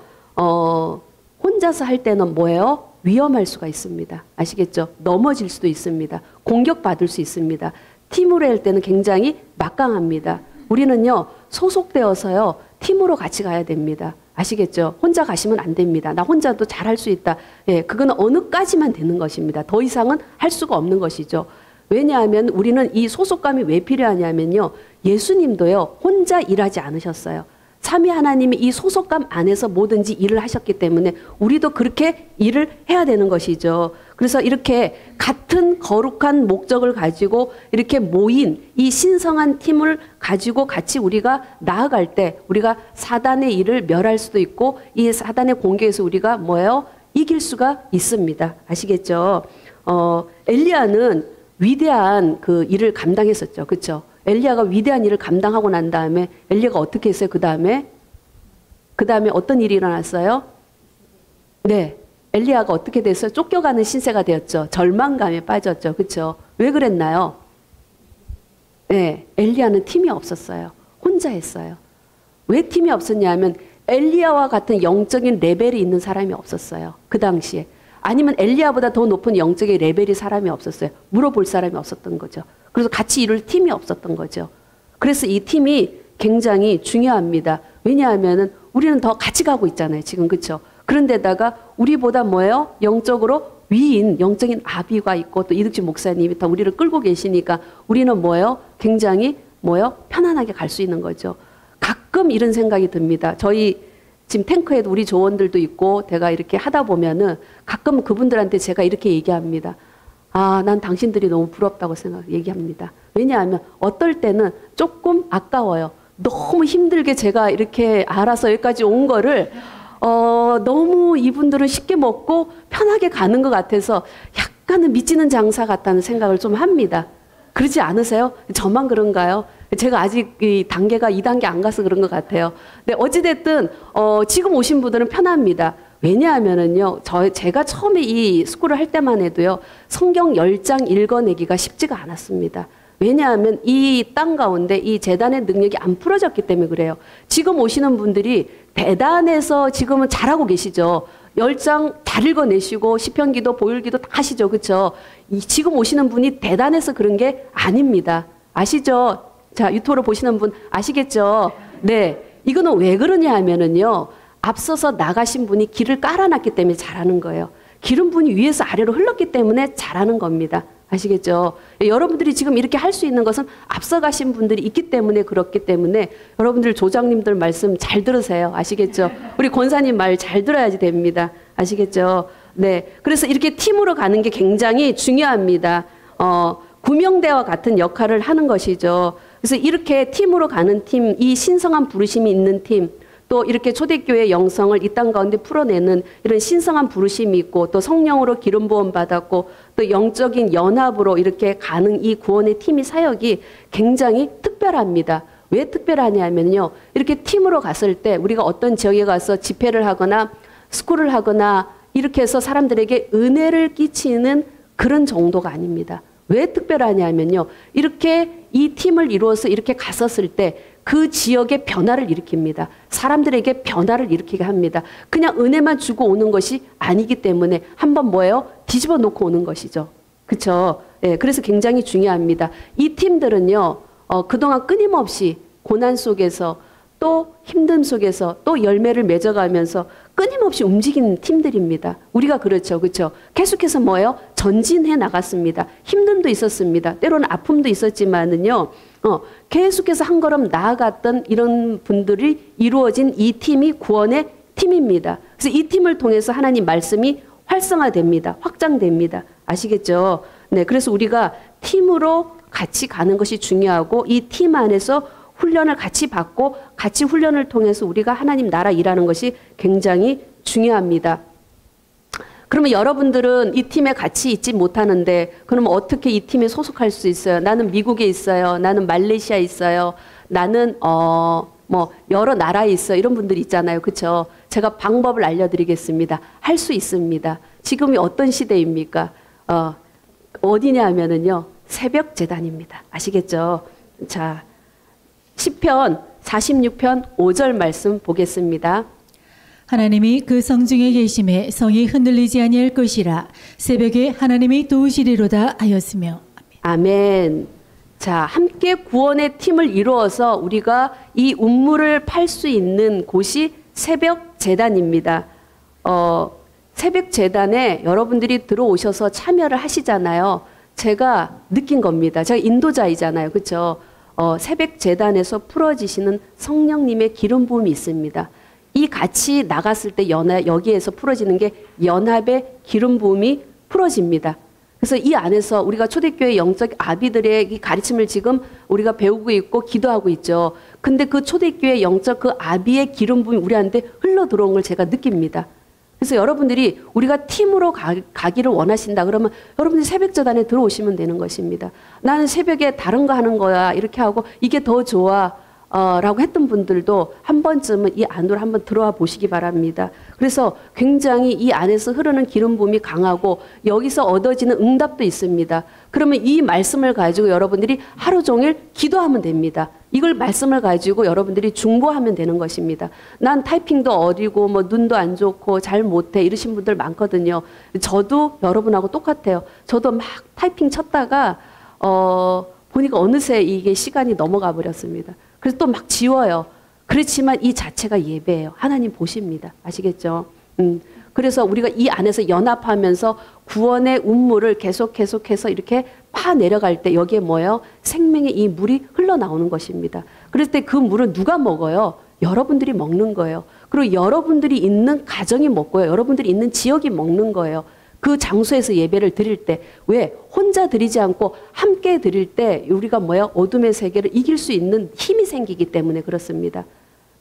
혼자서 할 때는 뭐예요? 위험할 수가 있습니다. 아시겠죠? 넘어질 수도 있습니다. 공격받을 수 있습니다. 팀으로 할 때는 굉장히 막강합니다. 우리는요, 소속되어서요, 팀으로 같이 가야 됩니다. 아시겠죠? 혼자 가시면 안 됩니다. 나 혼자도 잘할 수 있다. 예, 그건 어느까지만 되는 것입니다. 더 이상은 할 수가 없는 것이죠. 왜냐하면 우리는 이 소속감이 왜 필요하냐면요, 예수님도요, 혼자 일하지 않으셨어요. 삼위 하나님이 이 소속감 안에서 뭐든지 일을 하셨기 때문에 우리도 그렇게 일을 해야 되는 것이죠. 그래서 이렇게 같은 거룩한 목적을 가지고 이렇게 모인 이 신성한 팀을 가지고 같이 우리가 나아갈 때 우리가 사단의 일을 멸할 수도 있고 이 사단의 공격에서 우리가 뭐예요? 이길 수가 있습니다. 아시겠죠? 엘리야는 위대한 그 일을 감당했었죠. 그렇죠? 엘리야가 위대한 일을 감당하고 난 다음에 엘리야가 어떻게 했어요? 그 다음에 어떤 일이 일어났어요? 네, 엘리야가 어떻게 됐어요? 쫓겨가는 신세가 되었죠. 절망감에 빠졌죠. 그렇죠? 왜 그랬나요? 네, 엘리야는 팀이 없었어요. 혼자 했어요. 왜 팀이 없었냐면 엘리야와 같은 영적인 레벨이 있는 사람이 없었어요. 그 당시에. 아니면 엘리야보다 더 높은 영적인 레벨이 사람이 없었어요. 물어볼 사람이 없었던 거죠. 그래서 같이 이룰 팀이 없었던 거죠. 그래서 이 팀이 굉장히 중요합니다. 왜냐하면은 우리는 더 같이 가고 있잖아요. 지금 그렇죠? 그런데다가 우리보다 뭐예요? 영적으로 위인 영적인 아비가 있고 또 이득진 목사님이 더 우리를 끌고 계시니까 우리는 뭐예요? 굉장히 뭐예요? 편안하게 갈 수 있는 거죠. 가끔 이런 생각이 듭니다. 저희 지금 탱크에도 우리 조원들도 있고 제가 이렇게 하다 보면은 가끔 그분들한테 제가 이렇게 얘기합니다. 아, 난 당신들이 너무 부럽다고 얘기합니다. 왜냐하면 어떨 때는 조금 아까워요. 너무 힘들게 제가 이렇게 알아서 여기까지 온 거를 너무 이분들은 쉽게 먹고 편하게 가는 것 같아서 약간은 미치는 장사 같다는 생각을 좀 합니다. 그러지 않으세요? 저만 그런가요? 제가 아직 이 단계가 2단계 안 가서 그런 것 같아요. 근데 어찌됐든 지금 오신 분들은 편합니다. 왜냐하면은요, 제가 처음에 이 스쿨을 할 때만 해도요, 성경 10장 읽어내기가 쉽지가 않았습니다. 왜냐하면 이 땅 가운데 이 재단의 능력이 안 풀어졌기 때문에 그래요. 지금 오시는 분들이 대단해서 지금은 잘하고 계시죠. 10장 다 읽어내시고 시편기도 보율기도 다 하시죠. 그렇죠? 지금 오시는 분이 대단해서 그런 게 아닙니다. 아시죠? 자, 유튜브로 보시는 분 아시겠죠? 네. 이거는 왜 그러냐 하면은요, 앞서서 나가신 분이 길을 깔아놨기 때문에 잘하는 거예요. 기름 분이 위에서 아래로 흘렀기 때문에 잘하는 겁니다. 아시겠죠? 여러분들이 지금 이렇게 할 수 있는 것은 앞서가신 분들이 있기 때문에 그렇기 때문에 여러분들 조장님들 말씀 잘 들으세요. 아시겠죠? 우리 권사님 말 잘 들어야지 됩니다. 아시겠죠? 네. 그래서 이렇게 팀으로 가는 게 굉장히 중요합니다. 구명대와 같은 역할을 하는 것이죠. 그래서 이렇게 팀으로 가는 팀, 이 신성한 부르심이 있는 팀, 또 이렇게 초대교회 영성을 이 땅 가운데 풀어내는 이런 신성한 부르심이 있고 또 성령으로 기름 부음 받았고 또 영적인 연합으로 이렇게 가는 이 구원의 팀이 사역이 굉장히 특별합니다. 왜 특별하냐면요, 이렇게 팀으로 갔을 때 우리가 어떤 지역에 가서 집회를 하거나 스쿨을 하거나 이렇게 해서 사람들에게 은혜를 끼치는 그런 정도가 아닙니다. 왜 특별하냐면요, 이렇게 이 팀을 이루어서 이렇게 갔었을 때 그 지역의 변화를 일으킵니다. 사람들에게 변화를 일으키게 합니다. 그냥 은혜만 주고 오는 것이 아니기 때문에 한번 뭐예요? 뒤집어 놓고 오는 것이죠. 그렇죠? 예, 그래서 굉장히 중요합니다. 이 팀들은요, 그동안 끊임없이 고난 속에서 또 힘듦 속에서 또 열매를 맺어가면서 끊임없이 움직이는 팀들입니다. 우리가 그렇죠. 그렇죠? 계속해서 뭐예요? 전진해 나갔습니다. 힘듦도 있었습니다. 때로는 아픔도 있었지만은요, 계속해서 한 걸음 나아갔던 이런 분들이 이루어진 이 팀이 구원의 팀입니다. 그래서 이 팀을 통해서 하나님 말씀이 활성화됩니다. 확장됩니다. 아시겠죠? 네, 그래서 우리가 팀으로 같이 가는 것이 중요하고 이 팀 안에서 훈련을 같이 받고 같이 훈련을 통해서 우리가 하나님 나라 일하는 것이 굉장히 중요합니다. 그러면 여러분들은 이 팀에 같이 있지 못하는데 그러면 어떻게 이 팀에 소속할 수 있어요? 나는 미국에 있어요. 나는 말레이시아에 있어요. 나는 뭐 여러 나라에 있어요. 이런 분들이 있잖아요. 그렇죠? 제가 방법을 알려드리겠습니다. 할 수 있습니다. 지금이 어떤 시대입니까? 어디냐 하면은요. 새벽 제단입니다. 아시겠죠? 자, 시편 46편 5절 말씀 보겠습니다. 하나님이 그 성중에 계심에 성이 흔들리지 아니할 것이라 새벽에 하나님이 도우시리로다 하였으며. 아멘. 자, 함께 구원의 팀을 이루어서 우리가 이 운물을 팔 수 있는 곳이 새벽 제단입니다. 새벽 제단에 여러분들이 들어오셔서 참여를 하시잖아요. 제가 느낀 겁니다. 제가 인도자이잖아요. 그렇죠? 새벽 제단에서 풀어지시는 성령님의 기름 부음이 있습니다. 이 같이 나갔을 때 여기에서 풀어지는 게 연합의 기름 부음이 풀어집니다. 그래서 이 안에서 우리가 초대교회 영적 아비들의 이 가르침을 지금 우리가 배우고 있고 기도하고 있죠. 근데 그 초대교회 영적 그 아비의 기름 부음이 우리한테 흘러 들어온 걸 제가 느낍니다. 그래서 여러분들이 우리가 팀으로 가기를 원하신다 그러면 여러분들이 새벽 제단에 들어오시면 되는 것입니다. 나는 새벽에 다른 거 하는 거야 이렇게 하고 이게 더 좋아 라고 했던 분들도 한 번쯤은 이 안으로 한번 들어와 보시기 바랍니다. 그래서 굉장히 이 안에서 흐르는 기름 부음이 강하고 여기서 얻어지는 응답도 있습니다. 그러면 이 말씀을 가지고 여러분들이 하루 종일 기도하면 됩니다. 이걸 말씀을 가지고 여러분들이 중보하면 되는 것입니다. 난 타이핑도 어리고 뭐 눈도 안 좋고 잘 못해 이러신 분들 많거든요. 저도 여러분하고 똑같아요. 저도 막 타이핑 쳤다가 보니까 어느새 이게 시간이 넘어가 버렸습니다. 그래서 또 막 지워요. 그렇지만 이 자체가 예배예요. 하나님 보십니다. 아시겠죠? 그래서 우리가 이 안에서 연합하면서 구원의 운물을 계속해서 이렇게 파 내려갈 때 여기에 뭐예요? 생명의 이 물이 흘러나오는 것입니다. 그럴 때 그 물은 누가 먹어요? 여러분들이 먹는 거예요. 그리고 여러분들이 있는 가정이 먹고요. 여러분들이 있는 지역이 먹는 거예요. 그 장소에서 예배를 드릴 때 왜 혼자 드리지 않고 함께 드릴 때 우리가 뭐야 어둠의 세계를 이길 수 있는 힘이 생기기 때문에 그렇습니다.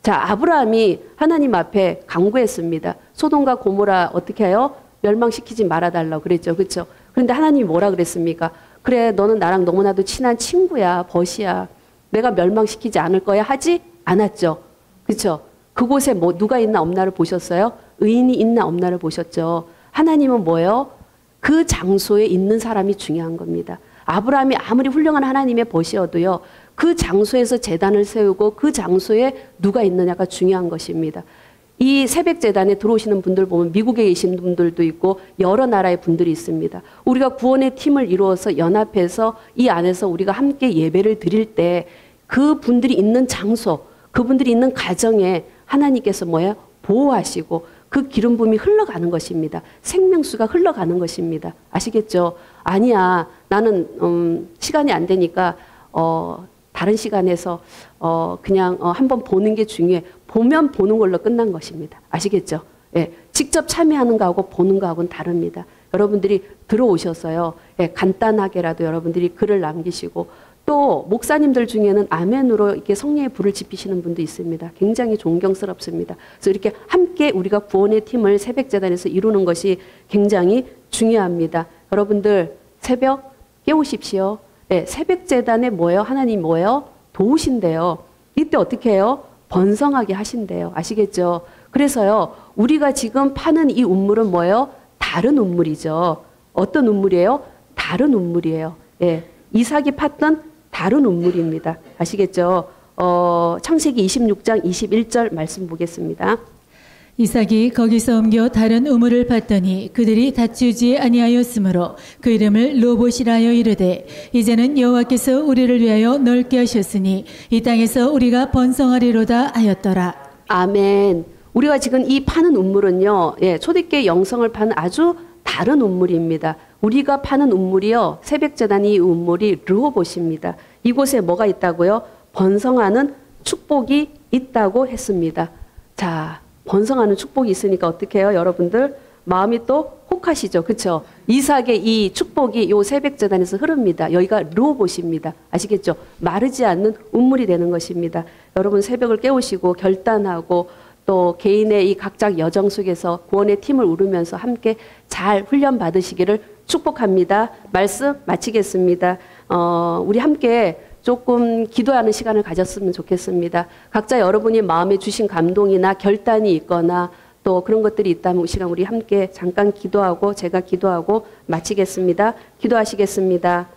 자, 아브라함이 하나님 앞에 간구했습니다. 소돔과 고모라 어떻게 해요? 멸망시키지 말아달라고 그랬죠. 그렇죠? 그런데 하나님이 뭐라 그랬습니까? 그래 너는 나랑 너무나도 친한 친구야 벗이야. 내가 멸망시키지 않을 거야 하지 않았죠. 그렇죠? 그곳에 뭐 누가 있나 없나를 보셨어요? 의인이 있나 없나를 보셨죠. 하나님은 뭐예요? 그 장소에 있는 사람이 중요한 겁니다. 아브라함이 아무리 훌륭한 하나님의 벗이어도요. 그 장소에서 제단을 세우고 그 장소에 누가 있느냐가 중요한 것입니다. 이 새벽 제단에 들어오시는 분들 보면 미국에 계신 분들도 있고 여러 나라의 분들이 있습니다. 우리가 구원의 팀을 이루어서 연합해서 이 안에서 우리가 함께 예배를 드릴 때 그 분들이 있는 장소, 그분들이 있는 가정에 하나님께서 뭐예요? 보호하시고 그 기름 부음이 흘러가는 것입니다. 생명수가 흘러가는 것입니다. 아시겠죠? 아니야. 나는 시간이 안 되니까 다른 시간에서 그냥 한번 보는 게 중요해. 보면 보는 걸로 끝난 것입니다. 아시겠죠? 예, 직접 참여하는 거하고 보는 거하고는 다릅니다. 여러분들이 들어오셔서요. 예, 간단하게라도 여러분들이 글을 남기시고 또 목사님들 중에는 아멘으로 이렇게 성령의 불을 지피시는 분도 있습니다. 굉장히 존경스럽습니다. 그래서 이렇게 함께 우리가 구원의 팀을 새벽 제단에서 이루는 것이 굉장히 중요합니다. 여러분들 새벽 깨우십시오. 네, 새벽 제단에 뭐예요? 하나님 뭐예요? 도우신대요. 이때 어떻게 해요? 번성하게 하신대요. 아시겠죠? 그래서요. 우리가 지금 파는 이 운물은 뭐예요? 다른 운물이죠. 어떤 운물이에요? 다른 운물이에요. 예, 이삭이 팠던 다른 운물입니다. 아시겠죠? 창세기 26장 21절 말씀 보겠습니다. 이삭이 거기서 옮겨 다른 우물을 봤더니 그들이 다치지 아니하였으므로 그 이름을 로봇이라 하여 이르되 이제는 여호와께서 우리를 위하여 넓게 하셨으니 이 땅에서 우리가 번성하리로다 하였더라. 아멘. 우리가 지금 이 파는 운물은요. 예, 초대교회 영성을 파는 아주 다른 운물입니다. 우리가 파는 운물이요. 새벽 제단이 운물이 르호봇입니다. 이곳에 뭐가 있다고요? 번성하는 축복이 있다고 했습니다. 자, 번성하는 축복이 있으니까 어떻게 해요? 여러분들 마음이 또 혹하시죠. 그렇죠? 이삭의 이 축복이 요 새벽재단에서 흐릅니다. 여기가 르호봇입니다. 아시겠죠? 마르지 않는 운물이 되는 것입니다. 여러분 새벽을 깨우시고 결단하고 또 개인의 이 각자 여정 속에서 구원의 팀을 우르면서 함께 잘 훈련 받으시기를 축복합니다. 말씀 마치겠습니다. 우리 함께 조금 기도하는 시간을 가졌으면 좋겠습니다. 각자 여러분이 마음에 주신 감동이나 결단이 있거나 또 그런 것들이 있다면 이 시간 우리 함께 잠깐 기도하고 제가 기도하고 마치겠습니다. 기도하시겠습니다.